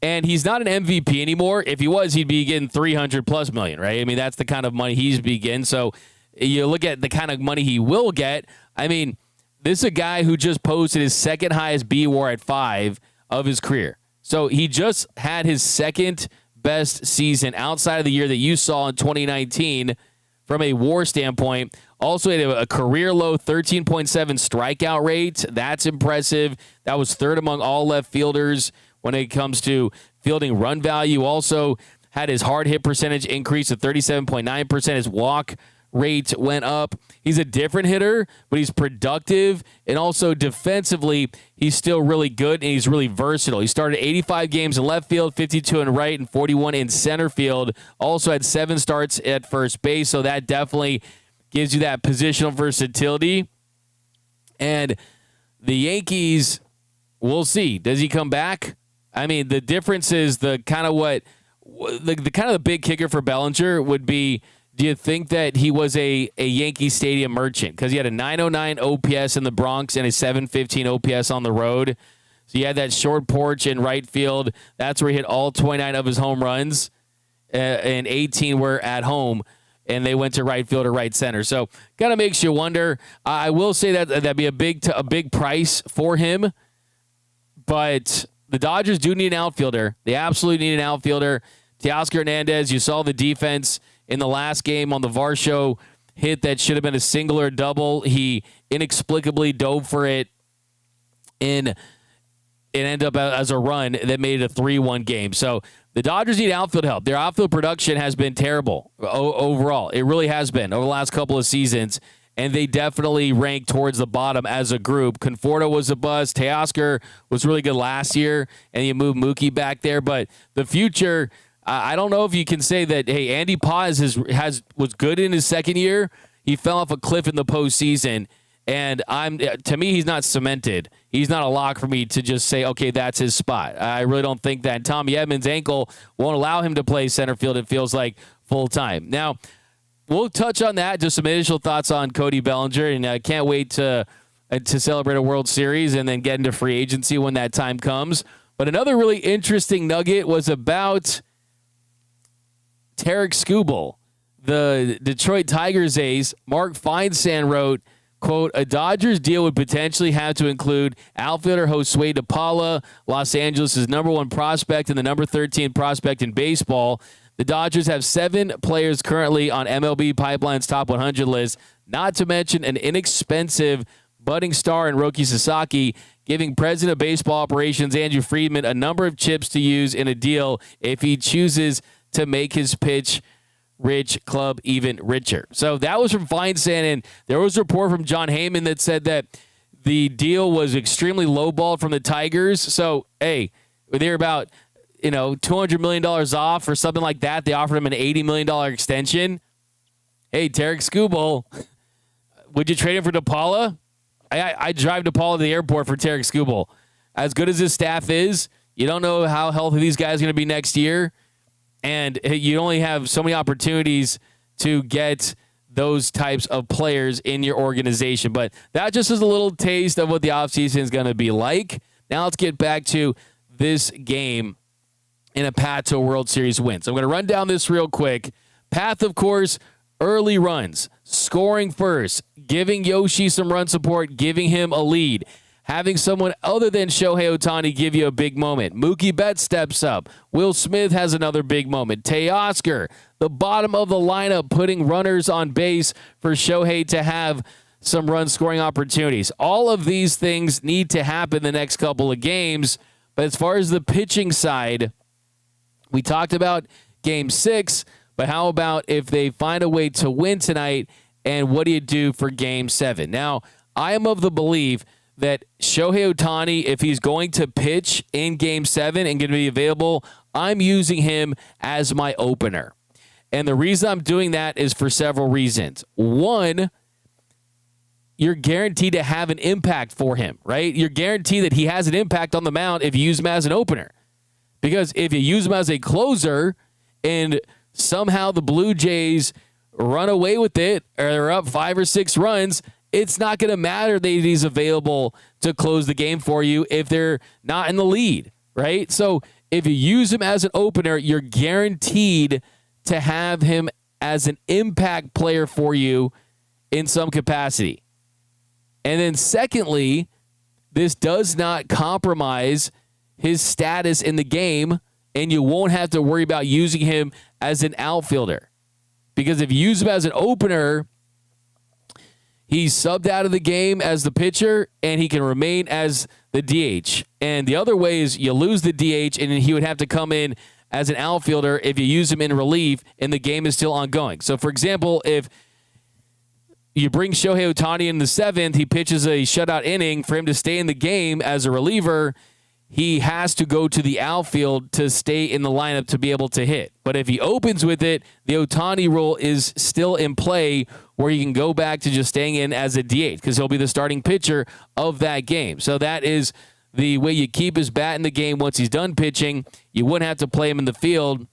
And he's not an MVP anymore. If he was, he'd be getting 300 plus million, right? I mean, that's the kind of money he's be getting. So you look at the kind of money he will get. I mean, this is a guy who just posted his second highest B WAR at 5 of his career. So he just had his second best season outside of the year that you saw in 2019 from a WAR standpoint. Also had a career low 13.7 strikeout rate. That's impressive. That was third among all left fielders when it comes to fielding run value. Also had his hard hit percentage increase to 37.9%. His walk rate went up. He's a different hitter, but he's productive, and also defensively, he's still really good, and he's really versatile. He started 85 games in left field, 52 in right, and 41 in center field. Also had 7 starts at first base, so that definitely gives you that positional versatility. And the Yankees, we'll see. Does he come back? I mean, the difference is the kind of the big kicker for Bellinger would be, do you think that he was a Yankee Stadium merchant? Because he had a 909 OPS in the Bronx and a 715 OPS on the road. So he had that short porch in right field. That's where he hit all 29 of his home runs, and 18 were at home, and they went to right field or right center. So kind of makes you wonder. I will say that that'd be a big price for him, but the Dodgers do need an outfielder. They absolutely need an outfielder. Teoscar Hernandez, you saw the defense in the last game on the Varsho hit that should have been a single or double. He inexplicably dove for it, and it ended up as a run that made it a 3-1 game. So the Dodgers need outfield help. Their outfield production has been terrible overall. It really has been over the last couple of seasons, and they definitely rank towards the bottom as a group. Conforto was a bust. Teoscar was really good last year, and you moved Mookie back there. But the future, I don't know if you can say that, hey, Andy Paz was good in his second year. He fell off a cliff in the postseason, and to me, he's not cemented. He's not a lock for me to just say, okay, that's his spot. I really don't think that. Tommy Edman's ankle won't allow him to play center field, it feels like, full time. Now, we'll touch on that, just some initial thoughts on Cody Bellinger, and I can't wait to celebrate a World Series and then get into free agency when that time comes. But another really interesting nugget was about Tarik Skubal, the Detroit Tigers ace. Mark Feinsand wrote, quote, a Dodgers deal would potentially have to include outfielder Josue DePaula, Los Angeles' number 1 prospect and the number 13 prospect in baseball. The Dodgers have 7 players currently on MLB Pipeline's top 100 list, not to mention an inexpensive budding star in Roki Sasaki, giving President of Baseball Operations Andrew Friedman a number of chips to use in a deal if he chooses to make his pitch-rich club even richer. So that was from Feinsand, and there was a report from John Heyman that said that the deal was extremely lowballed from the Tigers. So, hey, they're about $200 million off or something like that. They offered him an $80 million extension. Hey, Tarik Skubal, would you trade him for DePaula? I drive DePaula to the airport for Tarik Skubal. As good as his staff is, you don't know how healthy these guys are going to be next year. And you only have so many opportunities to get those types of players in your organization. But that just is a little taste of what the offseason is going to be like. Now let's get back to this game in a path to a World Series win. So I'm going to run down this real quick. Path, of course, early runs, scoring first, giving Yoshi some run support, giving him a lead. Having someone other than Shohei Ohtani give you a big moment. Mookie Betts steps up. Will Smith has another big moment. Teoscar, the bottom of the lineup, putting runners on base for Shohei to have some run-scoring opportunities. All of these things need to happen the next couple of games. But as far as the pitching side, we talked about Game 6, but how about if they find a way to win tonight, and what do you do for Game 7? Now, I am of the belief that Shohei Ohtani, if he's going to pitch in Game 7 and going to be available, I'm using him as my opener. And the reason I'm doing that is for several reasons. One, you're guaranteed to have an impact for him, right? You're guaranteed that he has an impact on the mound if you use him as an opener. Because if you use him as a closer and somehow the Blue Jays run away with it, or they're up 5 or 6 runs, it's not going to matter that he's available to close the game for you if they're not in the lead, right? So if you use him as an opener, you're guaranteed to have him as an impact player for you in some capacity. And then secondly, this does not compromise his status in the game, and you won't have to worry about using him as an outfielder. Because if you use him as an opener, he's subbed out of the game as the pitcher, and he can remain as the DH. And the other way is you lose the DH, and he would have to come in as an outfielder if you use him in relief, and the game is still ongoing. So, for example, if you bring Shohei Ohtani in the 7th, he pitches a shutout inning. For him to stay in the game as a reliever, he has to go to the outfield to stay in the lineup to be able to hit. But if he opens with it, the Ohtani rule is still in play where he can go back to just staying in as a DH because he'll be the starting pitcher of that game. So that is the way you keep his bat in the game once he's done pitching. You wouldn't have to play him in the field,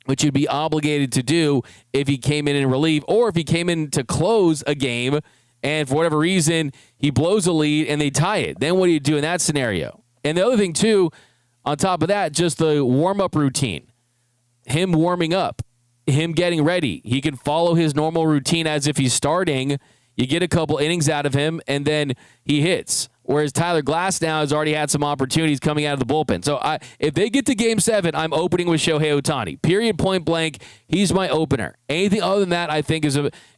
which you'd be obligated to do if he came in relief or if he came in to close a game and for whatever reason he blows a lead and they tie it. Then what do you do in that scenario? And the other thing, too, on top of that, just the warm-up routine. Him warming up, him getting ready. He can follow his normal routine as if he's starting. You get a couple innings out of him, and then he hits. Whereas Tyler Glasnow has already had some opportunities coming out of the bullpen. So if they get to Game 7, I'm opening with Shohei Ohtani. Period, point blank. He's my opener. Anything other than that, I think,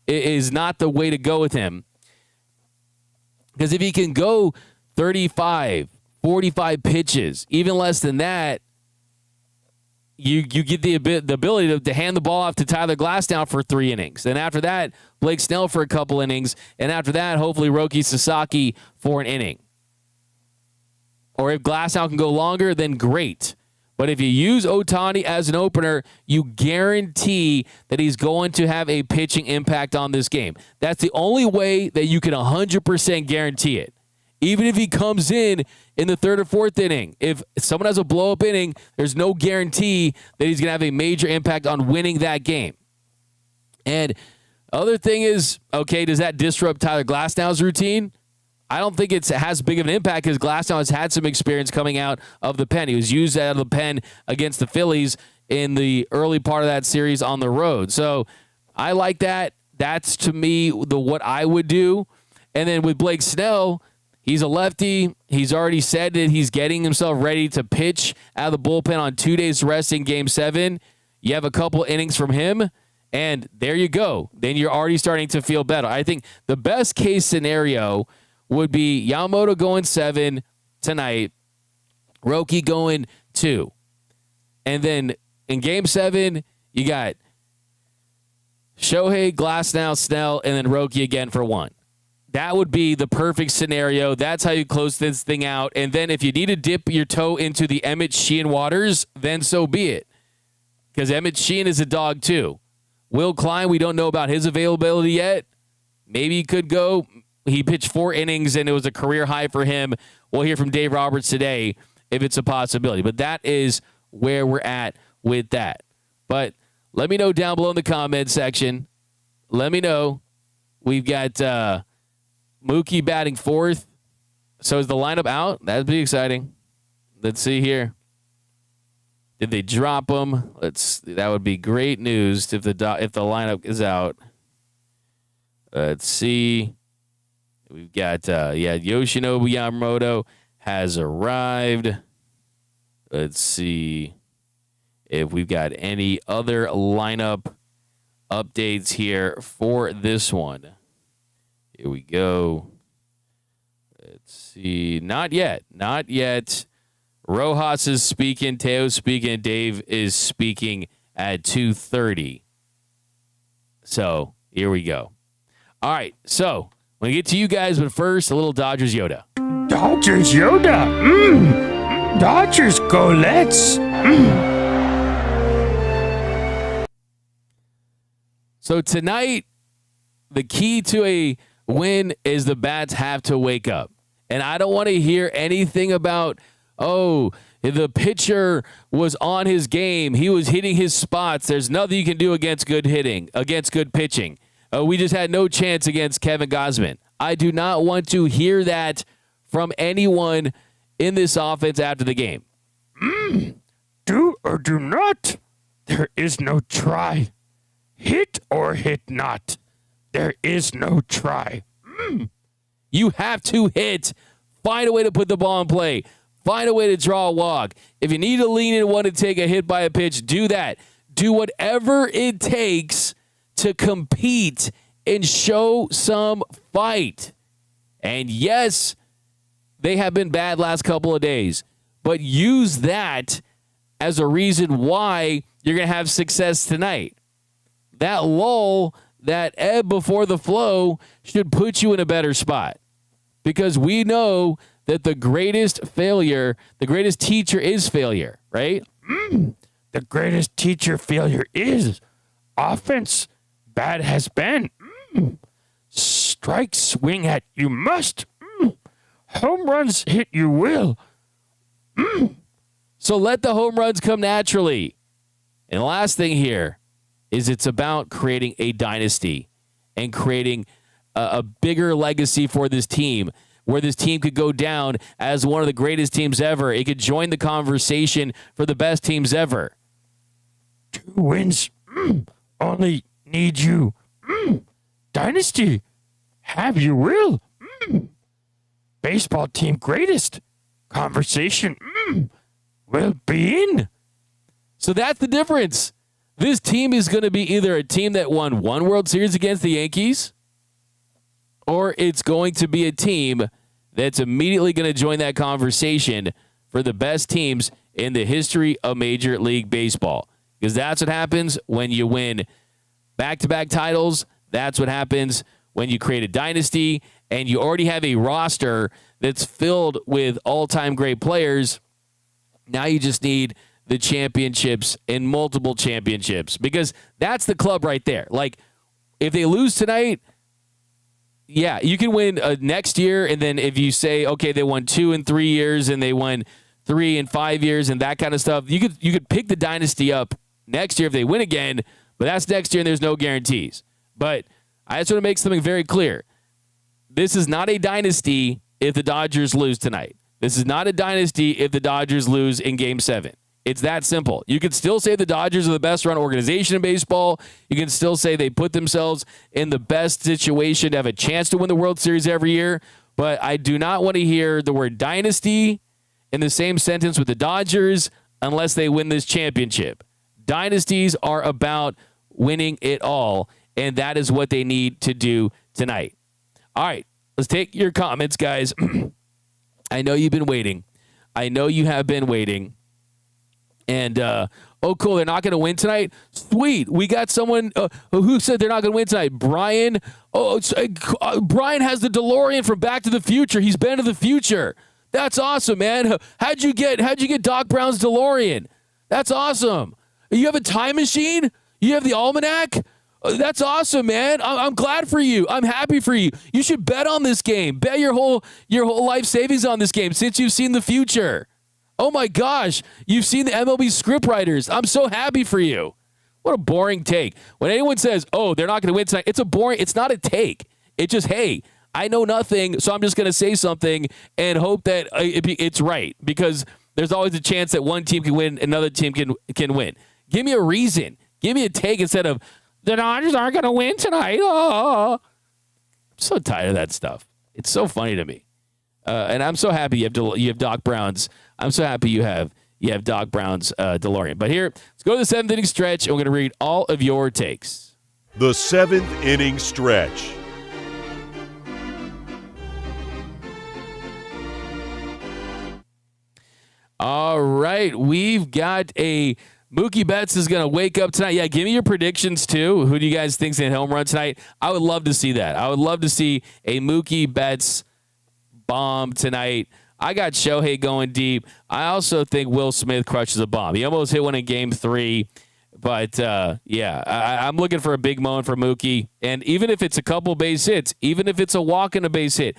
is not the way to go with him. Because if he can go 35, 45 pitches, even less than that, you get the ability to hand the ball off to Tyler Glasnow for 3 innings. Then after that, Blake Snell for a couple innings. And after that, hopefully Roki Sasaki for an inning. Or if Glasnow can go longer, then great. But if you use Ohtani as an opener, you guarantee that he's going to have a pitching impact on this game. That's the only way that you can 100% guarantee it. Even if he comes in the 3rd or 4th inning, if someone has a blow-up inning, there's no guarantee that he's going to have a major impact on winning that game. And other thing is, okay, does that disrupt Tyler Glasnow's routine? I don't think it has big of an impact because Glasnow has had some experience coming out of the pen. He was used out of the pen against the Phillies in the early part of that series on the road. So I like that. That's, to me, what I would do. And then with Blake Snell, he's a lefty. He's already said that he's getting himself ready to pitch out of the bullpen on 2 days rest in Game 7. You have a couple innings from him, and there you go. Then you're already starting to feel better. I think the best case scenario would be Yamamoto going 7 tonight, Roki going 2. And then in Game 7, you got Shohei, Glasnow, Snell, and then Roki again for 1. That would be the perfect scenario. That's how you close this thing out. And then if you need to dip your toe into the Emmet Sheehan waters, then so be it. Because Emmet Sheehan is a dog too. Will Klein, we don't know about his availability yet. Maybe he could go. He pitched 4 innings, and it was a career high for him. We'll hear from Dave Roberts today if it's a possibility. But that is where we're at with that. But let me know down below in the comment section. Let me know. We've got Mookie batting 4th. So is the lineup out? That'd be exciting. Let's see here. Did they drop him? That would be great news if the lineup is out. Let's see. We've got Yoshinobu Yamamoto has arrived. Let's see if we've got any other lineup updates here for this one. Here we go. Let's see. Not yet. Rojas is speaking. Teo's speaking. Dave is speaking at 2:30. So here we go. All right. So when we get to you guys, but first, a little Dodgers Yoda. Dodgers Yoda. Dodgers go, let's. So tonight, the key to a win is the bats have to wake up. And I don't want to hear anything about, the pitcher was on his game. He was hitting his spots. There's nothing you can do against good hitting, against good pitching. We just had no chance against Kevin Gausman. I do not want to hear that from anyone in this offense after the game. Do or do not. There is no try. Hit or hit not. There is no try. You have to hit. Find a way to put the ball in play. Find a way to draw a walk. If you need to lean in and want to take a hit by a pitch, do that. Do whatever it takes to compete and show some fight. And yes, they have been bad last couple of days, but use that as a reason why you're going to have success tonight. That lull, that ebb before the flow should put you in a better spot, because we know that the greatest teacher is failure, right? The greatest teacher failure is offense. Bad has been. Strike swing at you must. Home runs hit you will. So let the home runs come naturally. And the last thing here is it's about creating a dynasty and creating a bigger legacy for this team, where this team could go down as one of the greatest teams ever. It could join the conversation for the best teams ever. 2 wins. Only need you. Dynasty. Have you will. Baseball team greatest. Conversation. Will be in. So that's the difference. This team is going to be either a team that won 1 World Series against the Yankees, or it's going to be a team that's immediately going to join that conversation for the best teams in the history of Major League Baseball. Because that's what happens when you win back-to-back titles. That's what happens when you create a dynasty and you already have a roster that's filled with all-time great players. Now you just need the championships and multiple championships, because that's the club right there. Like, if they lose tonight, yeah, you can win next year, and then if you say, okay, they won 2 in 3 years and they won 3 in 5 years and that kind of stuff, you could pick the dynasty up next year if they win again, but that's next year and there's no guarantees. But I just want to make something very clear. This is not a dynasty if the Dodgers lose tonight. This is not a dynasty if the Dodgers lose in Game 7. It's that simple. You could still say the Dodgers are the best run organization in baseball. You can still say they put themselves in the best situation to have a chance to win the World Series every year. But I do not want to hear the word dynasty in the same sentence with the Dodgers unless they win this championship. Dynasties are about winning it all, and that is what they need to do tonight. All right, let's take your comments, guys. I know you've been waiting. I know you have been waiting. And, oh, cool, they're not going to win tonight? Sweet. We got someone who said they're not going to win tonight. Brian. Brian has the DeLorean from Back to the Future. He's been to the future. That's awesome, man. How'd you get Doc Brown's DeLorean? That's awesome. You have a time machine? You have the almanac? That's awesome, man. I'm glad for you. I'm happy for you. You should bet on this game. Bet your whole life savings on this game since you've seen the future. Oh, my gosh. You've seen the MLB scriptwriters. I'm so happy for you. What a boring take. When anyone says, oh, they're not going to win tonight, it's not a take. It's just, hey, I know nothing, so I'm just going to say something and hope that it's right, because there's always a chance that one team can win, another team can win. Give me a reason. Give me a take instead of, the Dodgers aren't going to win tonight. Oh. I'm so tired of that stuff. It's so funny to me. And I'm so happy you have Doc Brown's. I'm so happy you have Doc Brown's DeLorean. But here, let's go to the 7th inning stretch, and we're going to read all of your takes. The 7th inning stretch. All right, we've got a Mookie Betts is going to wake up tonight. Yeah, give me your predictions, too. Who do you guys think is going to home run tonight? I would love to see that. I would love to see a Mookie Betts bomb tonight. I got Shohei going deep. I also think Will Smith crushes a bomb. He almost hit one in Game 3. But, I'm looking for a big moment for Mookie. And even if it's a couple base hits, even if it's a walk and a base hit,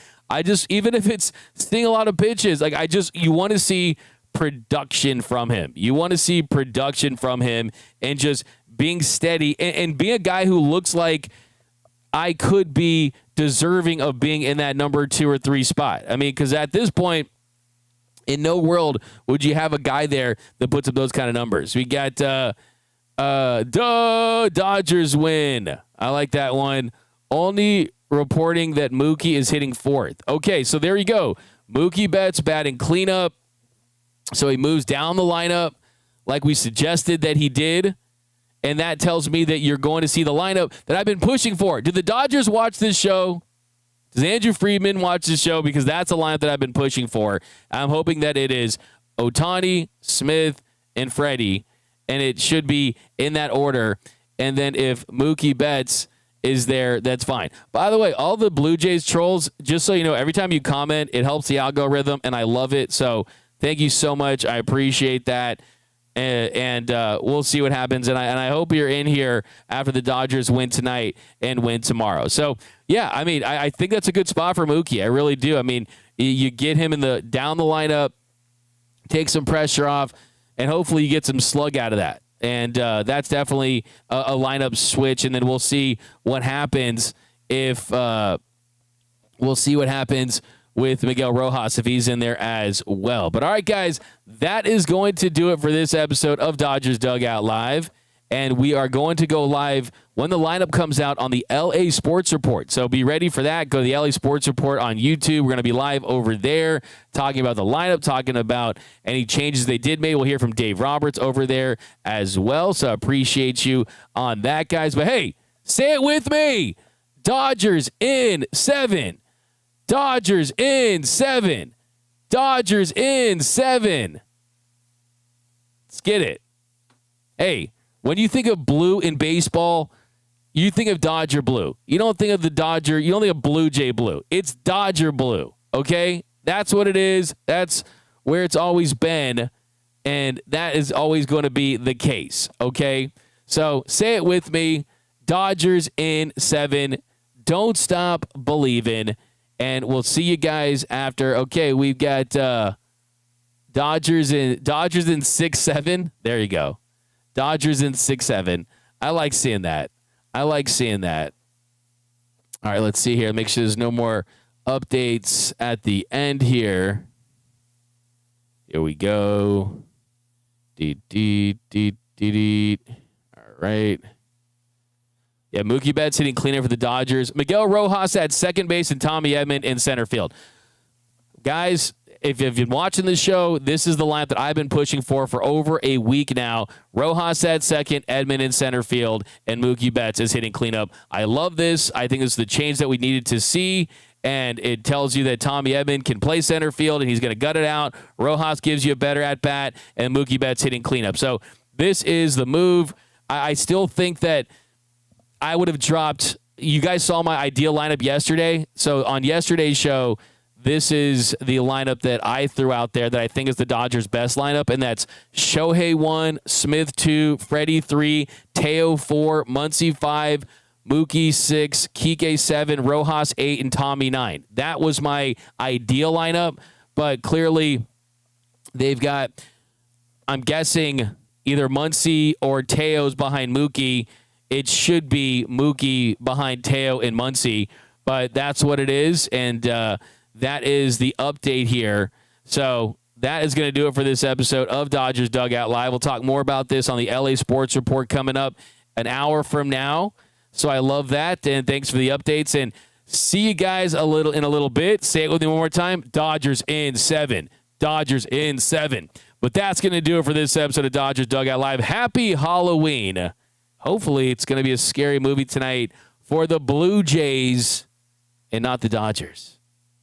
even if it's seeing a lot of pitches, you want to see production from him. You want to see production from him and just being steady and being a guy who looks like I could be deserving of being in that number 2 or 3 spot. I mean, because at this point, in no world would you have a guy there that puts up those kind of numbers. We got Dodgers win. I like that one. Only reporting that Mookie is hitting fourth. Okay, so there you go. Mookie Betts batting cleanup. So he moves down the lineup like we suggested that he did. And that tells me that you're going to see the lineup that I've been pushing for. Do the Dodgers watch this show? Does Andrew Friedman watch this show? Because that's a lineup that I've been pushing for. I'm hoping that it is Ohtani, Smith, and Freddie. And it should be in that order. And then if Mookie Betts is there, that's fine. By the way, all the Blue Jays trolls, just so you know, every time you comment, it helps the algorithm, and I love it. So thank you so much. I appreciate that. And we'll see what happens. And I hope you're in here after the Dodgers win tonight and win tomorrow. So, yeah, I mean, I think that's a good spot for Mookie. I really do. I mean, you get him down the lineup, take some pressure off, and hopefully you get some slug out of that. And that's definitely a lineup switch. And then we'll see what happens with Miguel Rojas if he's in there as well. But all right, guys, that is going to do it for this episode of Dodgers Dugout Live. And we are going to go live when the lineup comes out on the LA Sports Report. So be ready for that. Go to the LA Sports Report on YouTube. We're going to be live over there talking about the lineup, talking about any changes they did make. We'll hear from Dave Roberts over there as well. So I appreciate you on that, guys. But hey, say it with me. Dodgers in 7. Dodgers in 7. Dodgers in 7. Let's get it. Hey, when you think of blue in baseball, you think of Dodger blue. You don't think of the Dodger. You don't think of Blue Jay blue. It's Dodger blue, okay? That's what it is. That's where it's always been, and that is always going to be the case, okay? So say it with me. Dodgers in 7. Don't stop believing. And we'll see you guys after. Okay, we've got Dodgers in 6-7. There you go. Dodgers in 6-7. I like seeing that. All right, let's see here. Make sure there's no more updates at the end here. Here we go. All right. Yeah, Mookie Betts hitting cleanup for the Dodgers. Miguel Rojas at second base and Tommy Edman in center field. Guys, if you've been watching the show, this is the lineup that I've been pushing for over a week now. Rojas at second, Edman in center field, and Mookie Betts is hitting cleanup. I love this. I think this is the change that we needed to see, and it tells you that Tommy Edman can play center field, and he's going to gut it out. Rojas gives you a better at-bat, and Mookie Betts hitting cleanup. So this is the move. I still think that I would have dropped – you guys saw my ideal lineup yesterday. So on yesterday's show – this is the lineup that I threw out there that I think is the Dodgers' best lineup, and that's Shohei 1, Smith 2, Freddie 3, Teo 4, Muncy 5, Mookie 6, Kike 7, Rojas 8, and Tommy 9. That was my ideal lineup, but clearly they've got, I'm guessing, either Muncy or Teo's behind Mookie. It should be Mookie behind Teo and Muncy, but that's what it is, and that is the update here. So that is going to do it for this episode of Dodgers Dugout Live. We'll talk more about this on the LA Sports Report coming up an hour from now. So I love that, and thanks for the updates. And see you guys in a little bit. Say it with me one more time. Dodgers in 7. Dodgers in 7. But that's going to do it for this episode of Dodgers Dugout Live. Happy Halloween. Hopefully it's going to be a scary movie tonight for the Blue Jays and not the Dodgers.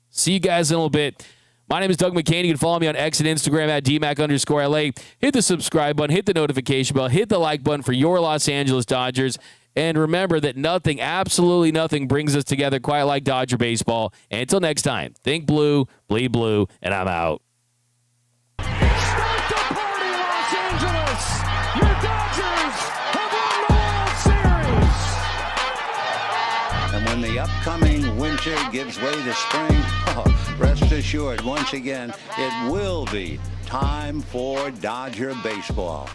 See you guys in a little bit. My name is Doug McKain. You can follow me on X and Instagram at DMac_LA. Hit the subscribe button. Hit the notification bell. Hit the like button for your Los Angeles Dodgers. And remember that nothing, absolutely nothing, brings us together quite like Dodger baseball. And until next time, think blue, bleed blue, and I'm out. Start the party, Los Angeles! Your Dodgers have won the World Series! And when the upcoming winter gives way to spring, rest assured, once again, it will be time for Dodger baseball.